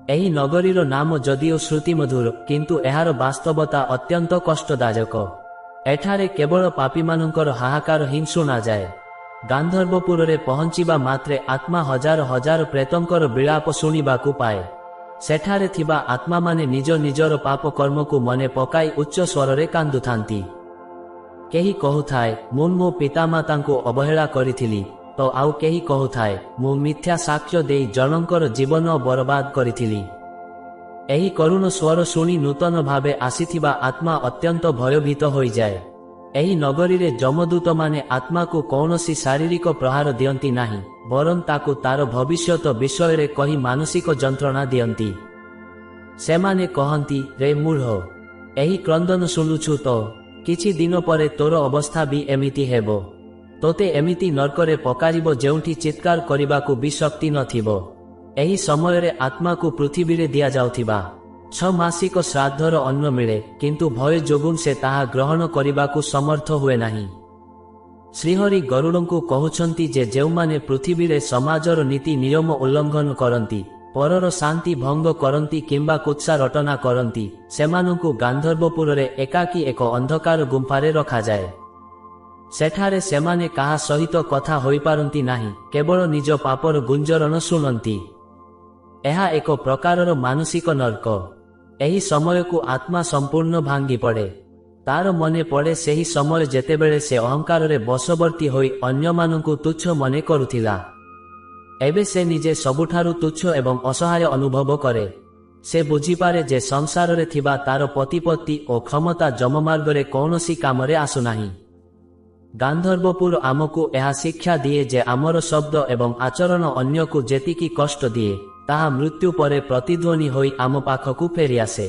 एही नगरीर नाम जदिओ श्रुतिमधुर, किंतु एहार वास्तवता अत्यंत कष्टदायक। एठारे केवल पापीमानंकर हाहाकार हिं शुना जाए। गांधर्वपुररे पहुंचिबा मात्रे आत्मा हजार हजार प्रेतंकर विलाप शुणिबाकु पाए। सेठारे थिबा आत्मा माने निज निजर पाप कर्म को मने पकाई उच्च स्वररे कांदुथांती। केही कहूथाए, मुन मो पितामातांकु अवहेला करिथिली, तो आउ केही कहुथाए मु मिथ्या साक्ष्य देई जनंकर जीवन बरबाद करिथिली। एही करुण स्वर शुणी नूतन भावे आसीथिबा आत्मा अत्यंत भयभीत होई जाए। एही नगरी रे जमदूत माने आत्मा को कौनसी शारीरिक प्रहार दियंती नाही, बरं ताकु तार भविष्यत विषय रे कही मानसिक जंत्रणा दियंती। सेमाने कहंती, रे मूढ़, एही क्रंदन शुणुछु तो किछि दिन परे तोर अवस्था भी एमिति हेबो। तोते एमिति नरकरे पकारिबो जेउठी चित्कार करिबाकु भी शक्ति नथिबो। एही समय रे आत्मा को पृथ्वी रे दिया जाउथिबा 6 मासिक श्राद्धर अन्न मिले, किंतु भय जोगुन से ताहा ग्रहण करिबाकु समर्थ हुए नाही। श्रीहरि गरुड़ंकु कहउछंती जे जेउमाने पृथ्वी रे समाजर नीति नियम उल्लंघन करंती, परर शांति भंग करंती किंबा कुत्सा रटना करंती, सेमानंकु गांधर्वपुर रे एकाकी एक अंधकार गुंफारे रखा जाए। सेठारे सेमाने काहा सहित कथा होई पारंती नाही, केवल निज पापर गुंजरण शुणंती। एहा एक प्रकारर मानसिक नरक। एही समय को आत्मा संपूर्ण भांगी पड़े। तार मने पड़े सेही समय जेतेबेले से अहंकार रे बशवर्ती होई अन्यमानंकु तुच्छ मने करुथिला। एबे से निजे सबुठारु तुच्छ एवं असहाय अनुभव करे। से बुझीपारे जे संसार रे थिबा तार प्रतिपत्ति और क्षमता जममार्ग रे कौनसी कामरे आसु नाही। गांधर्वपुर आमकु एहा शिक्षा दिए जे आमर शब्द एवं आचरण अन्य को जेतिकी कष्ट दिए, ताहा मृत्यु परे प्रतिध्वनि होई आम पाखकु फेरी आसे।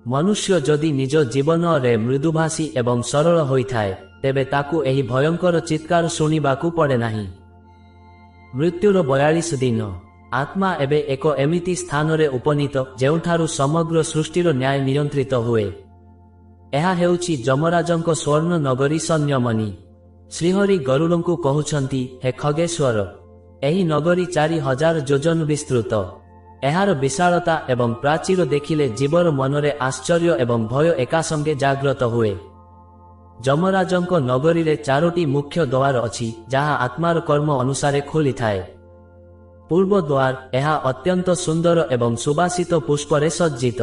मनुष्य जदि निज जीवन रे मृदुभाषी एवं सरल होइथाए, तेबे ताकु एही भयंकर चित्कार शुणिबाकु पड़े नाही। मृत्युर 42 दिन। आत्मा एबे एक एमिति स्थान रे उपनीत जेउठारु समग्र सृष्टिर न्याय नियंत्रित हुए। एहा हेउछि जमराजंक स्वर्ण नगरी संयमनी। श्रीहरि गरुड़ंकु कहउछंती, हे खगेश्वर, एही नगरी 4000 योजन विस्तृत। एहार विशालता एवं प्राचीर देखिले जीवर मनरे आश्चर्य एवं भय एका संगे जाग्रत हुए। जमराजंक नगरी रे 4टी मुख्य द्वार अछि, जहा आत्मार कर्म अनुसारे खोली थाए। पूर्व द्वार, एहा अत्यंत सुंदर एवं सुबासित पुष्परे सज्जित।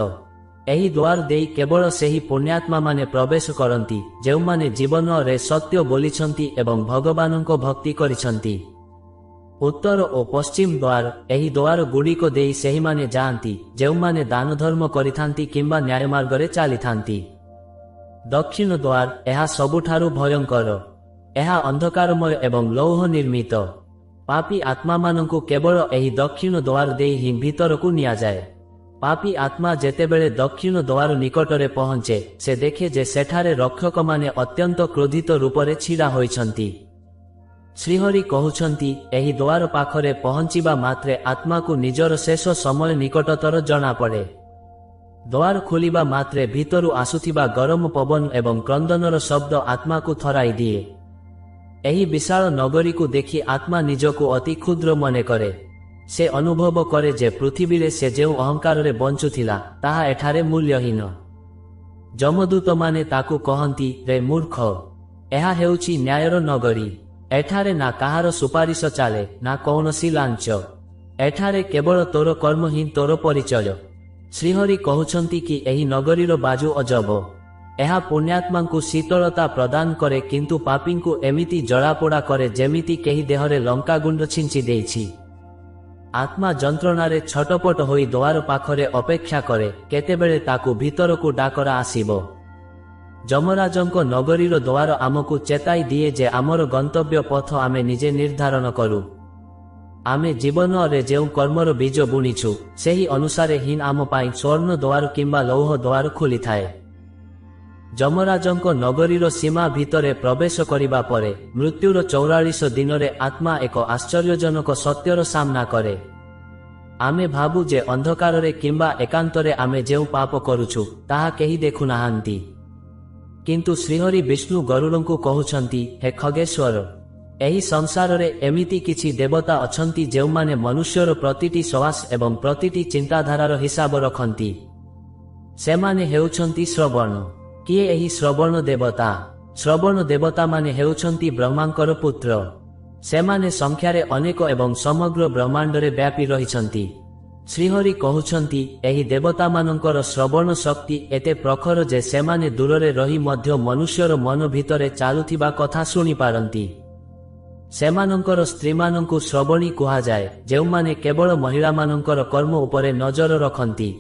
एही द्वार देई केवल सेही पुण्यात्मा माने प्रवेश करंती, जेउमाने जीवन रे सत्य बोलिछंती एवं भगवानंको भक्ति करिछंती। उत्तर और पश्चिम द्वार, एही द्वार गुड़िको देई सेही माने जाआंती, जेउमाने दान धर्म करिथांती किंबा न्याय मार्गरे चालिथांती। दक्षिण द्वार, एहा सबुठारु भयंकर। एहा अंधकारमय एवं लौह निर्मित। पापी आत्मा मानंकु केवल एही दक्षिण द्वार देई ही भीतरकु निया जाए। पापी आत्मा जेतेबेले दक्षिण द्वार निकटरे पहुंचे, से देखे जे सेठारे रक्षक माने अत्यंत क्रोधित रूपरे छिड़ा होइछंती। श्रीहरि कहउछंती, एही द्वार पाखरे पहुंचिबा मात्रे आत्मा को निजर शेष समय निकटतर जना पड़े। द्वार खोलिबा मात्रे भीतरु आसुथिबा गरम पवन एवं क्रंदनर शब्द आत्मा को थराई दिए। एही विशाल नगरी को देखि आत्मा निजको अति क्षुद्र मने करे। से अनुभव करे जे पृथ्वी रे से जेउ अहंकार रे बंचुथिला, ताहा एठारे मूल्यहीन। जमदूत माने ताकु कहंती, रे मूर्ख, एहा हेउछि न्यायर नगरी। एठारे ना काहार सुपारिश चाले, ना कौनसी लांच। एठारे केवल तोर कर्म ही तोर परिचय। श्रीहरि कहउछंती कि एही नगरीर बाजु अजब। एहा पुण्यात्मांकु शीतलता प्रदान करे, किंतु पापींकु एमिति जड़ापोड़ा करे जेमिति केही देहरे लंका गुंड छिंची देइछि। आत्मा जंत्रणारे छटपट होई द्वार पाखरे अपेक्षा करे, केतेबेले ताकु भीतरकु डाकरा आसीबो। जमराजंक नगरीर द्वार आमकु चेताई दिए जे आमर गंतव्य पथ आमे निजे निर्धारण करू। आमे जीवन रे जेउ कर्मर बीज बुणीछु, सेही अनुसारे ही आम पाई स्वर्ण द्वार किंबा लौह द्वार खोली थाए। जमराजंक नगरीर सीमा भितरे प्रवेश करिबा परे मृत्युर 44 दिनरे आत्मा एक आश्चर्यजनक सत्यर सामना करे। आमे भाबु जे अंधकाररे किंबा एकांतरे आमे जेउ पाप करूछु, ताहा केही देखु नाहांती। किंतु श्रीहरि विष्णु गरुड़ंकु कहउछंती, हे खगेश्वर, एही संसार रे एमिति किछि देवता अछंती जेउमाने मनुष्यर प्रतिटी श्वास एवं प्रतिटी चिंताधारार हिसाब रखंती। सेमाने हेउछंती श्रवण। किए एही श्रवण देवता? श्रवण देवता माने हेउछंती ब्रह्मांकर पुत्र। सेमाने संख्यारे अनेक एवं समग्र ब्रह्मांडरे व्यापी रहिछंती। श्रीहरि कहउछंती, एही देवता मानंकर श्रवण शक्ति एते प्रखर जे सेमाने दूररे रही मध्य मनुष्यर मन भितरे चालुथिबा कथा शुणी पारंती। ସେମାନଙ୍କର ସ୍ତ୍ରୀମାନଙ୍କୁ ଶ୍ରବଣୀ କୁହାଯାଏ, ଯେଉଁମାନେ କେବଳ ମହିଳାମାନଙ୍କର କର୍ମ ଉପରେ ନଜର ରଖନ୍ତି।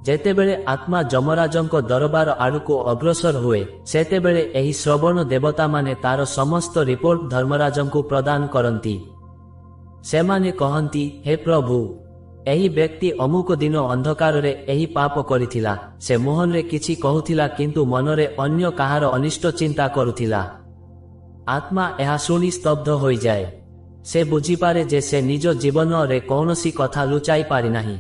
ଯେତେବେଳେ ଆତ୍ମା ଯମରାଜଙ୍କ ଦରବାର ଆଡ଼କୁ ଅଗ୍ରସର ହୁଏ, ସେତେବେଳେ ଏହି ଶ୍ରବଣ ଦେବତାମାନେ ତାର ସମସ୍ତ ରିପୋର୍ଟ ଧର୍ମରାଜଙ୍କୁ ପ୍ରଦାନ କରନ୍ତି। ସେମାନେ କହନ୍ତି, ହେ ପ୍ରଭୁ, ଏହି ବ୍ୟକ୍ତି ଅମୁକ ଦିନ ଅନ୍ଧକାରରେ ଏହି ପାପ କରିଥିଲା। ସେ ମୁହଁରେ କିଛି କହୁଥିଲା କିନ୍ତୁ ମନରେ ଅନ୍ୟ କାହାର ଅନିଷ୍ଟ ଚିନ୍ତା କରୁଥିଲା। ଆତ୍ମା ଏହା ଶୁଣି ସ୍ତବ୍ଧ ହୋଇଯାଏ। ସେ ବୁଝିପାରେ ଯେ ସେ ନିଜ ଜୀବନରେ କୌଣସି କଥା ଲୁଚାଇ ପାରିନାହିଁ।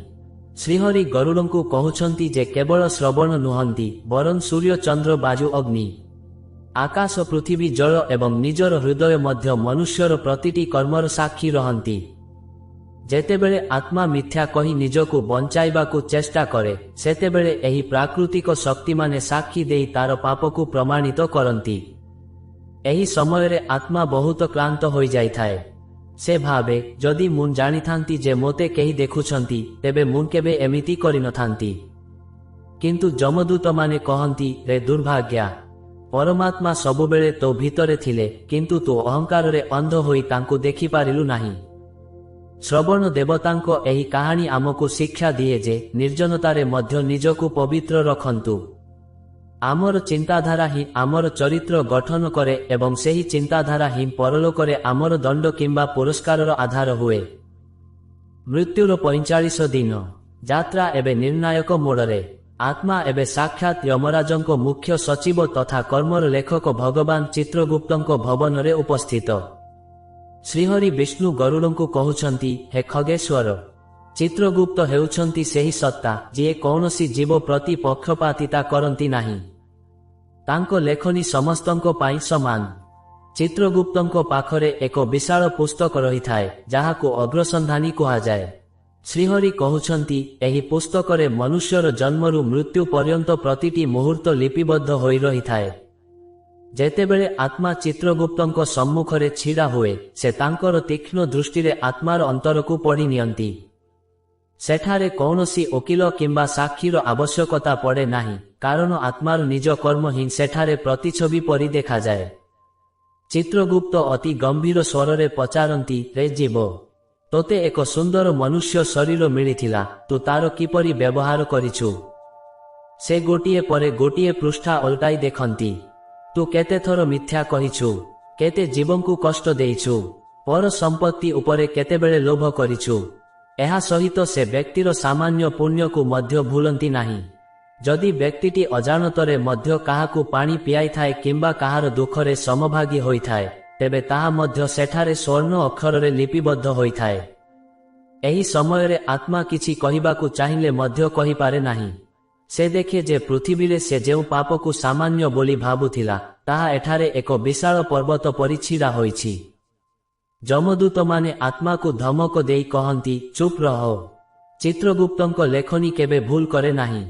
ଶ୍ରୀହରି ଗରୁଡ଼ଙ୍କୁ କହୁଛନ୍ତି ଯେ କେବଳ ଶ୍ରବଣ ନୁହନ୍ତି, ବରଂ ସୂର୍ଯ୍ୟ, ଚନ୍ଦ୍ର, ବାୟୁ, ଅଗ୍ନି, ଆକାଶ, ପୃଥିବୀ, ଜଳ ଏବଂ ନିଜର ହୃଦୟ ମଧ୍ୟ ମନୁଷ୍ୟର ପ୍ରତିଟି କର୍ମର ସାକ୍ଷୀ ରହନ୍ତି। ଯେତେବେଳେ ଆତ୍ମା ମିଥ୍ୟା କହି ନିଜକୁ ବଞ୍ଚାଇବାକୁ ଚେଷ୍ଟା କରେ, ସେତେବେଳେ ଏହି ପ୍ରାକୃତିକ ଶକ୍ତିମାନେ ସାକ୍ଷୀ ଦେଇ ତାର ପାପକୁ ପ୍ରମାଣିତ କରନ୍ତି। ଏହି ସମୟରେ ଆତ୍ମା ବହୁତ କ୍ଳାନ୍ତ ହୋଇଯାଇଥାଏ। ସେ ଭାବେ, ଯଦି ମୁଁ ଜାଣିଥାନ୍ତି ଯେ ମୋତେ କେହି ଦେଖୁଛନ୍ତି, ତେବେ ମୁଁ କେବେ ଏମିତି କରିନଥାନ୍ତି। କିନ୍ତୁ ଯମଦୂତମାନେ କହନ୍ତି, ରେ ଦୁର୍ଭାଗ୍ୟା, ପରମାତ୍ମା ସବୁବେଳେ ତୋ ଭିତରେ ଥିଲେ, କିନ୍ତୁ ତୁ ଅହଙ୍କାରରେ ଅନ୍ଧ ହୋଇ ତାଙ୍କୁ ଦେଖିପାରିଲୁ ନାହିଁ। ଶ୍ରବଣ ଦେବତାଙ୍କ ଏହି କାହାଣୀ ଆମକୁ ଶିକ୍ଷା ଦିଏ ଯେ ନିର୍ଜନତାରେ ମଧ୍ୟ ନିଜକୁ ପବିତ୍ର ରଖନ୍ତୁ। ଆମର ଚିନ୍ତାଧାରା ହିଁ ଆମର ଚରିତ୍ର ଗଠନ କରେ ଏବଂ ସେହି ଚିନ୍ତାଧାରା ହିଁ ପରଲୋକରେ ଆମର ଦଣ୍ଡ କିମ୍ବା ପୁରସ୍କାରର ଆଧାର ହୁଏ। ମୃତ୍ୟୁର 45 ଦିନ ଯାତ୍ରା ଏବେ ନିର୍ଣ୍ଣାୟକ ମୋଡ଼ରେ। ଆତ୍ମା ଏବେ ସାକ୍ଷାତ ଯମରାଜଙ୍କ ମୁଖ୍ୟ ସଚିବ ତଥା କର୍ମର ଲେଖକ ଭଗବାନ ଚିତ୍ରଗୁପ୍ତଙ୍କ ଭବନରେ ଉପସ୍ଥିତ। ଶ୍ରୀହରି ବିଷ୍ଣୁ ଗରୁଡ଼ଙ୍କୁ କହୁଛନ୍ତି, ହେ ଖଗେଶ୍ୱର, ଚିତ୍ରଗୁପ୍ତ ହେଉଛନ୍ତି ସେହି ସତ୍ତା ଯିଏ କୌଣସି ଜୀବ ପ୍ରତି ପକ୍ଷପାତିତା କରନ୍ତି ନାହିଁ। ତାଙ୍କ ଲେଖନୀ ସମସ୍ତଙ୍କ ପାଇଁ ସମାନ। ଚିତ୍ରଗୁପ୍ତଙ୍କ ପାଖରେ ଏକ ବିଶାଳ ପୁସ୍ତକ ରହିଥାଏ, ଯାହାକୁ ଅଗ୍ରସନ୍ଧାନୀ କୁହାଯାଏ। ଶ୍ରୀହରି କହୁଛନ୍ତି, ଏହି ପୁସ୍ତକରେ ମନୁଷ୍ୟର ଜନ୍ମରୁ ମୃତ୍ୟୁ ପର୍ଯ୍ୟନ୍ତ ପ୍ରତିଟି ମୁହୂର୍ତ୍ତ ଲିପିବଦ୍ଧ ହୋଇ ରହିଥାଏ। ଯେତେବେଳେ ଆତ୍ମା ଚିତ୍ରଗୁପ୍ତଙ୍କ ସମ୍ମୁଖରେ ଛିଡ଼ା ହୁଏ, ସେ ତାଙ୍କର ତୀକ୍ଷ୍ଣ ଦୃଷ୍ଟିରେ ଆତ୍ମାର ଅନ୍ତରକୁ ପଢ଼ି ନିଅନ୍ତି। ସେଠାରେ କୌଣସି ଓକିଲ କିମ୍ବା ସାକ୍ଷୀର ଆବଶ୍ୟକତା ପଡ଼େ ନାହିଁ, କାରଣ ଆତ୍ମାର ନିଜ କର୍ମ ହିଁ ସେଠାରେ ପ୍ରତିଛବି ପରି ଦେଖାଯାଏ। ଚିତ୍ରଗୁପ୍ତ ଅତି ଗମ୍ଭୀର ସ୍ୱରରେ ପଚାରନ୍ତି, ରେ ଜୀବ, ତୋତେ ଏକ ସୁନ୍ଦର ମନୁଷ୍ୟ ଶରୀର ମିଳିଥିଲା, ତୁ ତାର କିପରି ବ୍ୟବହାର କରିଛୁ? ସେ ଗୋଟିଏ ପରେ ଗୋଟିଏ ପୃଷ୍ଠା ଓଲଟାଇ ଦେଖନ୍ତି। ତୁ କେତେଥର ମିଥ୍ୟା କହିଛୁ, କେତେ ଜୀବଙ୍କୁ କଷ୍ଟ ଦେଇଛୁ, ପର ସମ୍ପତ୍ତି ଉପରେ କେତେବେଳେ ଲୋଭ କରିଛୁ। ଏହା ସହିତ ସେ ବ୍ୟକ୍ତିର ସାମାନ୍ୟ ପୁଣ୍ୟକୁ ମଧ୍ୟ ଭୁଲନ୍ତି ନାହିଁ। ଯଦି ବ୍ୟକ୍ତିଟି ଅଜାଣତରେ ମଧ୍ୟ କାହାକୁ ପାଣି ପିଆଇଥାଏ କିମ୍ବା କାହାର ଦୁଃଖରେ ସମଭାଗୀ ହୋଇଥାଏ, ତେବେ ତାହା ମଧ୍ୟ ସେଠାରେ ସ୍ୱର୍ଣ୍ଣ ଅକ୍ଷରରେ ଲିପିବଦ୍ଧ ହୋଇଥାଏ। ଏହି ସମୟରେ ଆତ୍ମା କିଛି କହିବାକୁ ଚାହିଁଲେ ମଧ୍ୟ କହିପାରେ ନାହିଁ। ସେ ଦେଖେ ଯେ ପୃଥିବୀରେ ସେ ଯେଉଁ ପାପକୁ ସାମାନ୍ୟ ବୋଲି ଭାବୁଥିଲା, ତାହା ଏଠାରେ ଏକ ବିଶାଳ ପର୍ବତ ପରି ଛିଡ଼ା ହୋଇଛି। ଯମଦୂତମାନେ ଆତ୍ମାକୁ ଧମକ ଦେଇ କହନ୍ତି, ଚୁପ୍ ରହ। ଚିତ୍ରଗୁପ୍ତଙ୍କ ଲେଖନୀ କେବେ ଭୁଲ କରେ ନାହିଁ।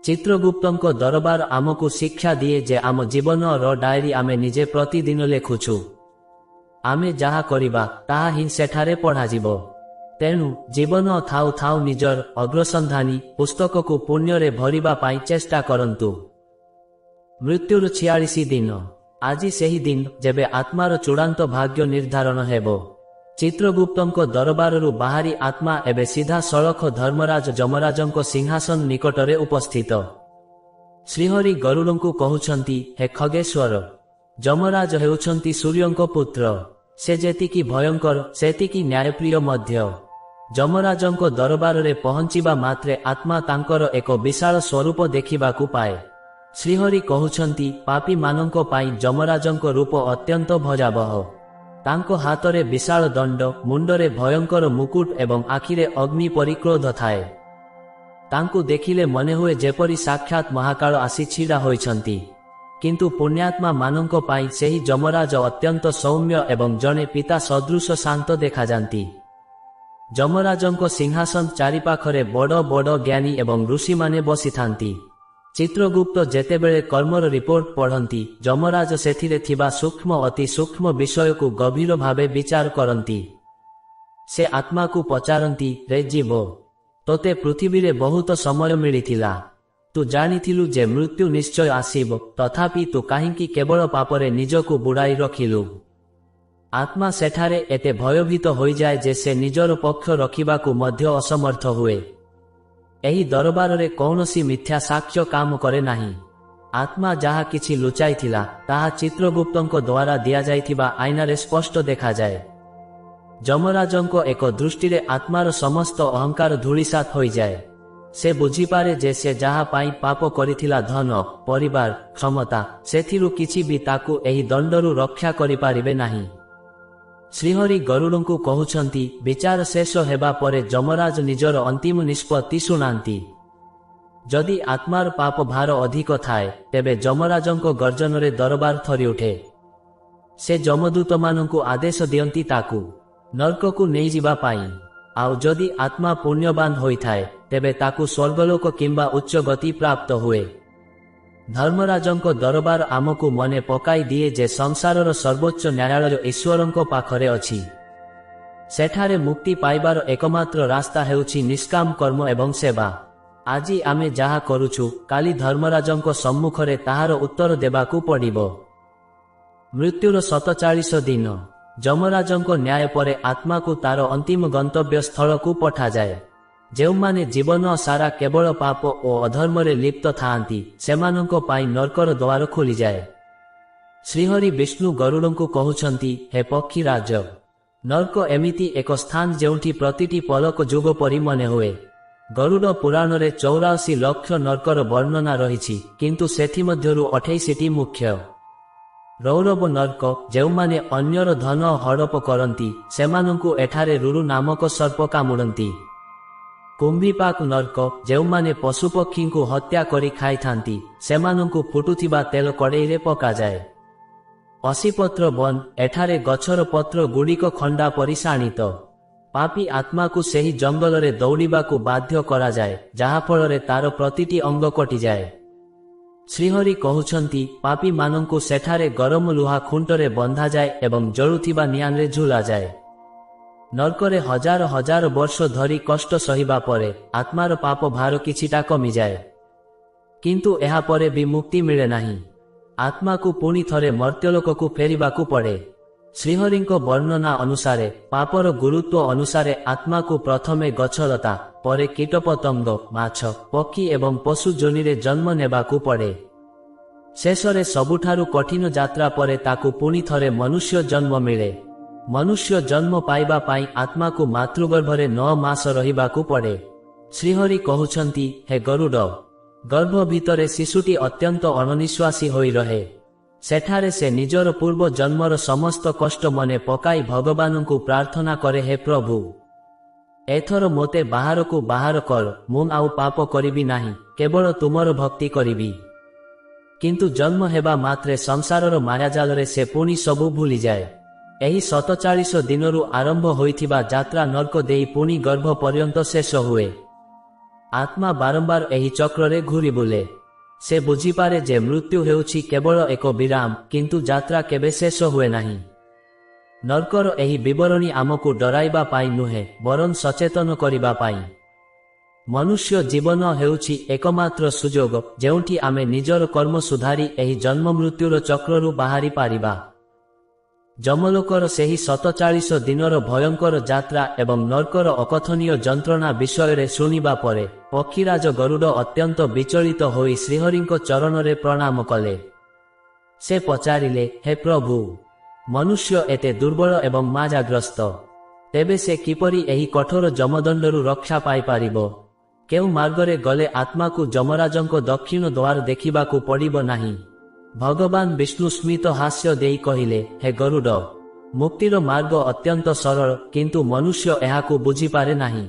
ଚିତ୍ରଗୁପ୍ତଙ୍କ ଦରବାର ଆମକୁ ଶିକ୍ଷା ଦିଏ ଯେ ଆମ ଜୀବନର ଡାଏରୀ ଆମେ ନିଜେ ପ୍ରତିଦିନ ଲେଖୁଛୁ। ଆମେ ଯାହା କରିବା ତାହା ହିଁ ସେଠାରେ ପଢ଼ାଯିବ। ତେଣୁ ଜୀବନ ଥାଉ ଥାଉ ନିଜର ଅଗ୍ରସନ୍ଧାନୀ ପୁସ୍ତକକୁ ପୁଣ୍ୟରେ ଭରିବା ପାଇଁ ଚେଷ୍ଟା କରନ୍ତୁ। ମୃତ୍ୟୁର 46 ଦିନ। ଆଜି ସେହି ଦିନ ଯେବେ ଆତ୍ମାର ଚୂଡ଼ାନ୍ତ ଭାଗ୍ୟ ନିର୍ଦ୍ଧାରଣ ହେବ। ଚିତ୍ରଗୁପ୍ତଙ୍କ ଦରବାରରୁ ବାହାରି ଆତ୍ମା ଏବେ ସିଧାସଳଖ ଧର୍ମରାଜ ଯମରାଜଙ୍କ ସିଂହାସନ ନିକଟରେ ଉପସ୍ଥିତ। ଶ୍ରୀହରି ଗରୁଡ଼ଙ୍କୁ କହୁଛନ୍ତି, ହେ ଖଗେଶ୍ୱର, ଯମରାଜ ହେଉଛନ୍ତି ସୂର୍ଯ୍ୟଙ୍କ ପୁତ୍ର। ସେ ଯେତିକି ଭୟଙ୍କର, ସେତିକି ନ୍ୟାୟପ୍ରିୟ ମଧ୍ୟ। ଯମରାଜଙ୍କ ଦରବାରରେ ପହଞ୍ଚିବା ମାତ୍ରେ ଆତ୍ମା ତାଙ୍କର ଏକ ବିଶାଳ ସ୍ୱରୂପ ଦେଖିବାକୁ ପାଏ। ଶ୍ରୀହରି କହୁଛନ୍ତି, ପାପୀମାନଙ୍କ ପାଇଁ ଯମରାଜଙ୍କ ରୂପ ଅତ୍ୟନ୍ତ ଭୟାବହ। ତାଙ୍କ ହାତରେ ବିଶାଳ ଦଣ୍ଡ, ମୁଣ୍ଡରେ ଭୟଙ୍କର ମୁକୁଟ ଏବଂ ଆଖିରେ ଅଗ୍ନି ପରି କ୍ରୋଧ ଥାଏ। ତାଙ୍କୁ ଦେଖିଲେ ମନେହୁଏ ଯେପରି ସାକ୍ଷାତ ମହାକାଳ ଆସି ଛିଡ଼ା ହୋଇଛନ୍ତି। କିନ୍ତୁ ପୁଣ୍ୟାତ୍ମା ମାନଙ୍କ ପାଇଁ ସେହି ଯମରାଜ ଅତ୍ୟନ୍ତ ସୌମ୍ୟ ଏବଂ ଜଣେ ପିତା ସଦୃଶ ଶାନ୍ତ ଦେଖାଯାନ୍ତି। ଯମରାଜଙ୍କ ସିଂହାସନ ଚାରିପାଖରେ ବଡ଼ ବଡ଼ ଜ୍ଞାନୀ ଏବଂ ଋଷିମାନେ ବସିଥାନ୍ତି। ଚିତ୍ରଗୁପ୍ତ ଯେତେବେଳେ କର୍ମର ରିପୋର୍ଟ ପଢ଼ନ୍ତି, ଯମରାଜ ସେଥିରେ ଥିବା ସୂକ୍ଷ୍ମ ଅତି ସୂକ୍ଷ୍ମ ବିଷୟକୁ ଗଭୀର ଭାବେ ବିଚାର କରନ୍ତି। ସେ ଆତ୍ମାକୁ ପଚାରନ୍ତି, ରେ ଜୀବ, ତୋତେ ପୃଥିବୀରେ ବହୁତ ସମୟ ମିଳିଥିଲା। ତୁ ଜାଣିଥିଲୁ ଯେ ମୃତ୍ୟୁ ନିଶ୍ଚୟ ଆସିବ, ତଥାପି ତୁ କାହିଁକି କେବଳ ପାପରେ ନିଜକୁ ବୁଡ଼ାଇ ରଖିଲୁ? ଆତ୍ମା ସେଠାରେ ଏତେ ଭୟଭୀତ ହୋଇଯାଏ ଯେ ସେ ନିଜର ପକ୍ଷ ରଖିବାକୁ ମଧ୍ୟ ଅସମର୍ଥ ହୁଏ। ଏହି ଦରବାରରେ କୌଣସି ମିଥ୍ୟା ସାକ୍ଷ୍ୟ କାମ କରେ ନାହିଁ। ଆତ୍ମା ଯାହା କିଛି ଲୁଚାଇଥିଲା ତାହା ଚିତ୍ରଗୁପ୍ତଙ୍କ ଦ୍ୱାରା ଦିଆଯାଇଥିବା ଆଇନାରେ ସ୍ପଷ୍ଟ ଦେଖାଯାଏ। ଯମରାଜଙ୍କ ଏକ ଦୃଷ୍ଟିରେ ଆତ୍ମାର ସମସ୍ତ ଅହଙ୍କାର ଧୂଳିସାତ ହୋଇଯାଏ। ସେ ବୁଝିପାରେ ଯେ ସେ ଯାହା ପାଇଁ ପାପ କରିଥିଲା, ଧନ, ପରିବାର, କ୍ଷମତା, ସେଥିରୁ କିଛି ବି ତାକୁ ଏହି ଦଣ୍ଡରୁ ରକ୍ଷା କରିପାରିବେ ନାହିଁ। ଶ୍ରୀହରି ଗରୁଡ଼ଙ୍କୁ କହୁଛନ୍ତି, ବିଚାର ଶେଷ ହେବା ପରେ ଯମରାଜ ନିଜର ଅନ୍ତିମ ନିଷ୍ପତ୍ତି ଶୁଣାନ୍ତି। ଯଦି ଆତ୍ମାର ପାପ ଭାର ଅଧିକ ଥାଏ ତେବେ ଯମରାଜଙ୍କ ଗର୍ଜନରେ ଦରବାର ଥରିଉଠେ। ସେ ଯମଦୂତମାନଙ୍କୁ ଆଦେଶ ଦିଅନ୍ତି ତାକୁ ନର୍କକୁ ନେଇଯିବା ପାଇଁ। ଆଉ ଯଦି ଆତ୍ମା ପୁଣ୍ୟବାନ ହୋଇଥାଏ ତେବେ ତାକୁ ସ୍ୱର୍ଗଲୋକ କିମ୍ବା ଉଚ୍ଚ ଗତି ପ୍ରାପ୍ତ ହୁଏ। ଧର୍ମରାଜଙ୍କ ଦରବାର ଆମକୁ ମନେ ପକାଇ ଦିଏ ଯେ ସଂସାରର ସର୍ବୋଚ୍ଚ ନ୍ୟାୟାଳୟ ଈଶ୍ୱରଙ୍କ ପାଖରେ ଅଛି। ସେଠାରେ ମୁକ୍ତି ପାଇବାର ଏକମାତ୍ର ରାସ୍ତା ହେଉଛି ନିଷ୍କାମ କର୍ମ ଏବଂ ସେବା। ଆଜି ଆମେ ଯାହା କରୁଛୁ କାଲି ଧର୍ମରାଜଙ୍କ ସମ୍ମୁଖରେ ତାହାର ଉତ୍ତର ଦେବାକୁ ପଡ଼ିବ। ମୃତ୍ୟୁର 47 ଦିନ। ଯମରାଜଙ୍କ ନ୍ୟାୟ ପରେ ଆତ୍ମାକୁ ତାର ଅନ୍ତିମ ଗନ୍ତବ୍ୟ ସ୍ଥଳକୁ ପଠାଯାଏ। ଯେଉଁମାନେ ଜୀବନ ସାରା କେବଳ ପାପ ଓ ଅଧର୍ମରେ ଲିପ୍ତ ଥାଆନ୍ତି ସେମାନଙ୍କ ପାଇଁ ନର୍କର ଦ୍ୱାର ଖୋଲିଯାଏ। ଶ୍ରୀହରି ବିଷ୍ଣୁ ଗରୁଡ଼ଙ୍କୁ କହୁଛନ୍ତି, ହେ ପକ୍ଷୀରାଜ, ନର୍କ ଏମିତି ଏକ ସ୍ଥାନ ଯେଉଁଠି ପ୍ରତିଟି ପଲକ ଯୁଗ ପରି ମନେ ହୁଏ। ଗରୁଡ଼ ପୁରାଣରେ 84 ଲକ୍ଷ ନର୍କର ବର୍ଣ୍ଣନା ରହିଛି, କିନ୍ତୁ ସେଥିମଧ୍ୟରୁ 28ଟି ମୁଖ୍ୟ। ରୌରବ ନର୍କ, ଯେଉଁମାନେ ଅନ୍ୟର ଧନ ହଡପ କରନ୍ତି, ସେମାନଙ୍କୁ ଏଠାରେ ରୁରୁ ନାମକ ସର୍ପ କାମୁଡ଼ନ୍ତି। କୁମ୍ଭୀପାକ ନର୍କ, ଯେଉଁମାନେ ପଶୁପକ୍ଷୀଙ୍କୁ ହତ୍ୟା କରି ଖାଇଥାନ୍ତି, ସେମାନଙ୍କୁ ଫୁଟୁଥିବା ତେଲ କଡ଼େଇରେ ପକାଯାଏ। ଅସିପତ୍ର ବନ, ଏଠାରେ ଗଛର ପତ୍ର ଗୁଡ଼ିକ ଖଣ୍ଡା ପରି ଶାଣିତ। ପାପୀ ଆତ୍ମାକୁ ସେହି ଜଙ୍ଗଲରେ ଦୌଡ଼ିବାକୁ ବାଧ୍ୟ କରାଯାଏ, ଯାହାଫଳରେ ତାର ପ୍ରତିଟି ଅଙ୍ଗ କଟିଯାଏ। ଶ୍ରୀହରି କହୁଛନ୍ତି, ପାପୀମାନଙ୍କୁ ସେଠାରେ ଗରମ ଲୁହା ଖୁଣ୍ଟରେ ବନ୍ଧାଯାଏ ଏବଂ ଜଳୁଥିବା ନିଆଁରେ ଝୁଲାଯାଏ। ନର୍କରେ ହଜାର ହଜାର ବର୍ଷ ଧରି କଷ୍ଟ ସହିବା ପରେ ଆତ୍ମାର ପାପ ଭାର କିଛିଟା କମିଯାଏ। କିନ୍ତୁ ଏହାପରେ ବି ମୁକ୍ତି ମିଳେ ନାହିଁ। ଆତ୍ମାକୁ ପୁଣି ଥରେ ମର୍ତ୍ତ୍ୟଲୋକକୁ ଫେରିବାକୁ ପଡ଼େ। ଶ୍ରୀହରିଙ୍କ ବର୍ଣ୍ଣନା ଅନୁସାରେ ପାପର ଗୁରୁତ୍ୱ ଅନୁସାରେ ଆତ୍ମାକୁ ପ୍ରଥମେ ଗଛଲତା, ପରେ କୀଟପତଙ୍ଗ, ମାଛ, ପକ୍ଷୀ ଏବଂ ପଶୁ ଯୋନିରେ ଜନ୍ମ ନେବାକୁ ପଡ଼େ। ଶେଷରେ ସବୁଠାରୁ କଠିନ ଯାତ୍ରା ପରେ ତାକୁ ପୁଣି ଥରେ ମନୁଷ୍ୟ ଜନ୍ମ ମିଳେ। ମନୁଷ୍ୟ ଜନ୍ମ ପାଇବା ପାଇଁ ଆତ୍ମାକୁ ମାତୃଗର୍ଭରେ 9 ମାସ ରହିବାକୁ ପଡ଼େ। ଶ୍ରୀହରି କହୁଛନ୍ତି, ହେ ଗରୁଡ଼, ଗର୍ଭ ଭିତରେ ଶିଶୁଟି ଅତ୍ୟନ୍ତ ଅଣନିଶ୍ୱାସୀ ହୋଇ ରହେ। ସେଠାରେ ସେ ନିଜର ପୂର୍ବ ଜନ୍ମର ସମସ୍ତ କଷ୍ଟ ମନେ ପକାଇ ଭଗବାନଙ୍କୁ ପ୍ରାର୍ଥନା କରେ, ହେ ପ୍ରଭୁ, ଏଥର ମୋତେ ବାହାରକୁ ବାହାର କର, ମୁଁ ଆଉ ପାପ କରିବି ନାହିଁ, କେବଳ ତୁମର ଭକ୍ତି କରିବି। କିନ୍ତୁ ଜନ୍ମ ହେବା ମାତ୍ରେ ସଂସାରର ମାୟାଜାଲରେ ସେ ପୁଣି ସବୁ ଭୁଲିଯାଏ। ଏହି 47 ଦିନରୁ ଆରମ୍ଭ ହୋଇଥିବା ଯାତ୍ରା ନର୍କ ଦେଇ ପୁଣି ଗର୍ଭ ପର୍ଯ୍ୟନ୍ତ ଶେଷ ହୁଏ। ଆତ୍ମା ବାରମ୍ବାର ଏହି ଚକ୍ରରେ ଘୂରି ବୁଲେ। ସେ ବୁଝିପାରେ ଯେ ମୃତ୍ୟୁ ହେଉଛି କେବଳ ଏକ ବିରାମ, କିନ୍ତୁ ଯାତ୍ରା କେବେ ଶେଷ ହୁଏ ନାହିଁ। ନର୍କର ଏହି ବିବରଣୀ ଆମକୁ ଡରାଇବା ପାଇଁ ନୁହେଁ, ବରଂ ସଚେତନ କରିବା ପାଇଁ। ମନୁଷ୍ୟ ଜୀବନ ହେଉଛି ଏକମାତ୍ର ସୁଯୋଗ ଯେଉଁଠି ଆମେ ନିଜର କର୍ମ ସୁଧାରି ଏହି ଜନ୍ମ ମୃତ୍ୟୁର ଚକ୍ରରୁ ବାହାରି ପାରିବା। ଯମଲୋକର ସେହି 47 ଦିନର ଭୟଙ୍କର ଯାତ୍ରା ଏବଂ ନର୍କର ଅକଥନୀୟ ଯନ୍ତ୍ରଣା ବିଷୟରେ ଶୁଣିବା ପରେ ପକ୍ଷୀରାଜ ଗରୁଡ଼ ଅତ୍ୟନ୍ତ ବିଚଳିତ ହୋଇ ଶ୍ରୀହରିଙ୍କ ଚରଣରେ ପ୍ରଣାମ କଲେ। ସେ ପଚାରିଲେ, ହେ ପ୍ରଭୁ, ମନୁଷ୍ୟ ଏତେ ଦୁର୍ବଳ ଏବଂ ମାୟାଗ୍ରସ୍ତ, ତେବେ ସେ କିପରି ଏହି କଠୋର ଯମଦଣ୍ଡରୁ ରକ୍ଷା ପାଇପାରିବ? କେଉଁ ମାର୍ଗରେ ଗଲେ ଆତ୍ମାକୁ ଯମରାଜଙ୍କ ଦକ୍ଷିଣ ଦ୍ୱାର ଦେଖିବାକୁ ପଡ଼ିବ ନାହିଁ? ଭଗବାନ ବିଷ୍ଣୁ ସ୍ମିତ ହାସ୍ୟ ଦେଇ କହିଲେ, ହେ ଗରୁଡ଼, ମୁକ୍ତିର ମାର୍ଗ ଅତ୍ୟନ୍ତ ସରଳ, କିନ୍ତୁ ମନୁଷ୍ୟ ଏହାକୁ ବୁଝିପାରେ ନାହିଁ।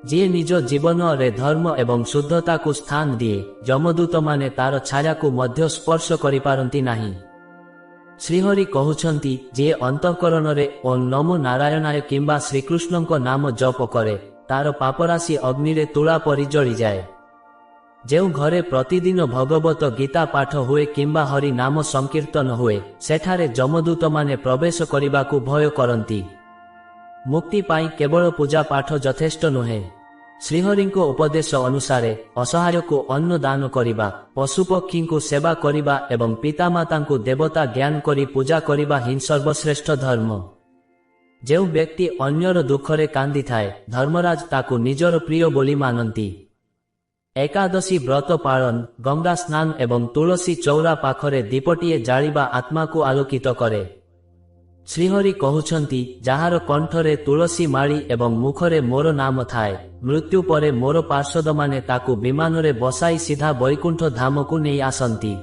ଯିଏ ନିଜ ଜୀବନରେ ଧର୍ମ ଏବଂ ଶୁଦ୍ଧତାକୁ ସ୍ଥାନ ଦିଏ, ଯମଦୂତମାନେ ତାର ଛାୟାକୁ ମଧ୍ୟ ସ୍ପର୍ଶ କରିପାରନ୍ତି ନାହିଁ। ଶ୍ରୀହରି କହୁଛନ୍ତି, ଯିଏ ଅନ୍ତଃକରଣରେ ଓଁ ନମୋ ନାରାୟଣାୟ କିମ୍ବା ଶ୍ରୀକୃଷ୍ଣଙ୍କ ନାମ ଜପ କରେ, ତାର ପାପରାଶି ଅଗ୍ନିରେ ତୁଳା ପରି ଜଳିଯାଏ। ଯେଉଁ ଘରେ ପ୍ରତିଦିନ ଭଗବତ ଗୀତା ପାଠ ହୁଏ କିମ୍ବା ହରି ନାମ ସଂକୀର୍ତ୍ତନ ହୁଏ, ସେଠାରେ ଯମଦୂତମାନେ ପ୍ରବେଶ କରିବାକୁ ଭୟ କରନ୍ତି। ମୁକ୍ତି ପାଇଁ କେବଳ ପୂଜା ପାଠ ଯଥେଷ୍ଟ ନୁହେଁ। ଶ୍ରୀହରିଙ୍କ ଉପଦେଶ ଅନୁସାରେ ଅସହାୟକୁ ଅନ୍ନ ଦାନ କରିବା, ପଶୁପକ୍ଷୀଙ୍କୁ ସେବା କରିବା ଏବଂ ପିତାମାତାଙ୍କୁ ଦେବତା ଜ୍ଞାନ କରି ପୂଜା କରିବା ହିଁ ସର୍ବଶ୍ରେଷ୍ଠ ଧର୍ମ। ଯେଉଁ ବ୍ୟକ୍ତି ଅନ୍ୟର ଦୁଃଖରେ କାନ୍ଦିଥାଏ ଧର୍ମରାଜ ତାକୁ ନିଜର ପ୍ରିୟ ବୋଲି ମାନନ୍ତି। ଏକାଦଶୀ ବ୍ରତ ପାଳନ, ଗଙ୍ଗା ସ୍ନାନ ଏବଂ ତୁଳସୀ ଚଉରା ପାଖରେ ଦୀପଟିଏ ଜାଳିବା ଆତ୍ମାକୁ ଆଲୋକିତ କରେ। ଶ୍ରୀହରି କହୁଛନ୍ତି, ଯାହାର କଣ୍ଠରେ ତୁଳସୀ ମାଳି ଏବଂ ମୁଖରେ ମୋର ନାମ ଥାଏ, ମୃତ୍ୟୁ ପରେ ମୋର ପାର୍ଷଦମାନେ ତାକୁ ବିମାନରେ ବସାଇ ସିଧା ବୈକୁଣ୍ଠ ଧାମକୁ ନେଇ ଆସନ୍ତି।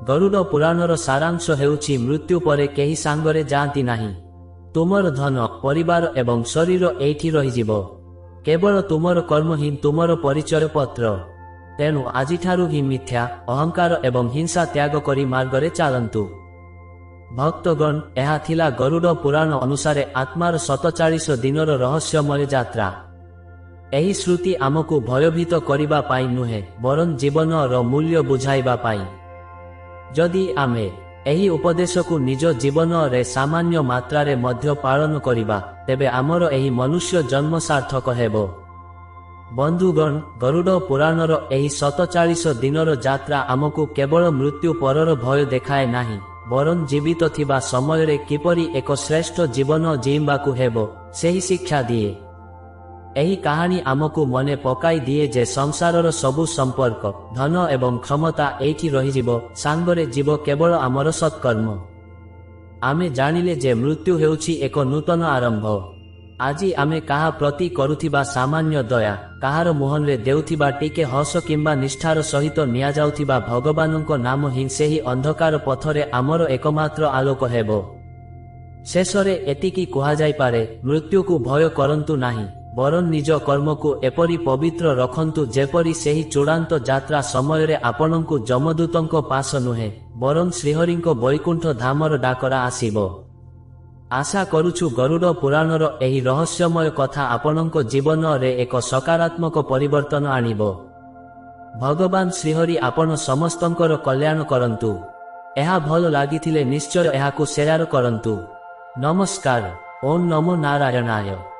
ଗରୁଡ଼ ପୁରାଣର ସାରାଂଶ ହେଉଛି ମୃତ୍ୟୁ ପରେ କେହି ସାଙ୍ଗରେ ଯାଆନ୍ତି ନାହିଁ। ତୁମର ଧନ, ପରିବାର ଏବଂ ଶରୀର ଏଇଠି ରହିଯିବ। କେବଳ ତୁମର କର୍ମ ହିଁ ତୁମର ପରିଚୟ ପତ୍ର। ତେଣୁ ଆଜିଠାରୁ ହିଁ ମିଥ୍ୟା, ଅହଙ୍କାର ଏବଂ ହିଂସା ତ୍ୟାଗ କରି ମାର୍ଗରେ ଚାଲନ୍ତୁ। ଭକ୍ତଗଣ, ଏହା ଥିଲା ଗରୁଡ଼ ପୁରାଣ ଅନୁସାରେ ଆତ୍ମାର 47 ଦିନର ରହସ୍ୟମୟ ଯାତ୍ରା। ଏହି ଶ୍ରୁତି ଆମକୁ ଭୟଭୀତ କରିବା ପାଇଁ ନୁହେଁ, ବରଂ ଜୀବନର ମୂଲ୍ୟ ବୁଝାଇବା ପାଇଁ। ଯଦି ଆମେ ଏହି ଉପଦେଶକୁ ନିଜ ଜୀବନରେ ସାମାନ୍ୟ ମାତ୍ରାରେ ମଧ୍ୟ ପାଳନ କରିବା, ତେବେ ଆମର ଏହି ମନୁଷ୍ୟ ଜନ୍ମ ସାର୍ଥକ ହେବ। ବନ୍ଧୁଗଣ, ଗରୁଡ଼ ପୁରାଣର ଏହି 47 ଦିନର ଯାତ୍ରା ଆମକୁ କେବଳ ମୃତ୍ୟୁ ପରର ଭୟ ଦେଖାଏ ନାହିଁ, ବରଂ ଜୀବିତ ଥିବା ସମୟରେ କିପରି ଏକ ଶ୍ରେଷ୍ଠ ଜୀବନ ଜୀଇବାକୁ ହେବ, ସେହି ଶିକ୍ଷା ଦିଏ। ଏହି କାହାଣୀ ଆମକୁ ମନେ ପକାଇ ଦିଏ ଯେ ସଂସାରର ସବୁ ସମ୍ପର୍କ, ଧନ ଏବଂ କ୍ଷମତା ଏଇଠି ରହିଯିବ, ସାଙ୍ଗରେ ଯିବ କେବଳ ଆମର ସତ୍କର୍ମ। ଆମେ ଜାଣିଲେ ଯେ ମୃତ୍ୟୁ ହେଉଛି ଏକ ନୂତନ ଆରମ୍ଭ। ଆଜି ଆମେ କାହା ପ୍ରତି କରୁଥିବା ସାମାନ୍ୟ ଦୟା, କାହାର ମୁହଁରେ ଦେଉଥିବା ଟିକେ ହସ କିମ୍ବା ନିଷ୍ଠାର ସହିତ ନିଆଯାଉଥିବା ଭଗବାନଙ୍କ ନାମ ହିଁ ସେହି ଅନ୍ଧକାର ପଥରେ ଆମର ଏକମାତ୍ର ଆଲୋକ ହେବ। ଶେଷରେ ଏତିକି କୁହାଯାଇପାରେ, ମୃତ୍ୟୁକୁ ଭୟ କରନ୍ତୁ ନାହିଁ, ବରଂ ନିଜ କର୍ମକୁ ଏପରି ପବିତ୍ର ରଖନ୍ତୁ ଯେପରି ସେହି ଚୂଡ଼ାନ୍ତ ଯାତ୍ରା ସମୟରେ ଆପଣଙ୍କୁ ଯମଦୂତଙ୍କ ପାଶ ନୁହେଁ, ବରଂ ଶ୍ରୀହରିଙ୍କ ବୈକୁଣ୍ଠ ଧାମର ଡାକରା ଆସିବ। ଆଶା କରୁଛୁ ଗରୁଡ଼ ପୁରାଣର ଏହି ରହସ୍ୟମୟ କଥା ଆପଣଙ୍କ ଜୀବନରେ ଏକ ସକାରାତ୍ମକ ପରିବର୍ତ୍ତନ ଆଣିବ। ଭଗବାନ ଶ୍ରୀହରି ଆପଣ ସମସ୍ତଙ୍କର କଲ୍ୟାଣ କରନ୍ତୁ। ଏହା ଭଲ ଲାଗିଥିଲେ ନିଶ୍ଚୟ ଏହାକୁ ସେୟାର କରନ୍ତୁ। ନମସ୍କାର। ଓಂ ନମୋ ନାରାୟଣାୟ।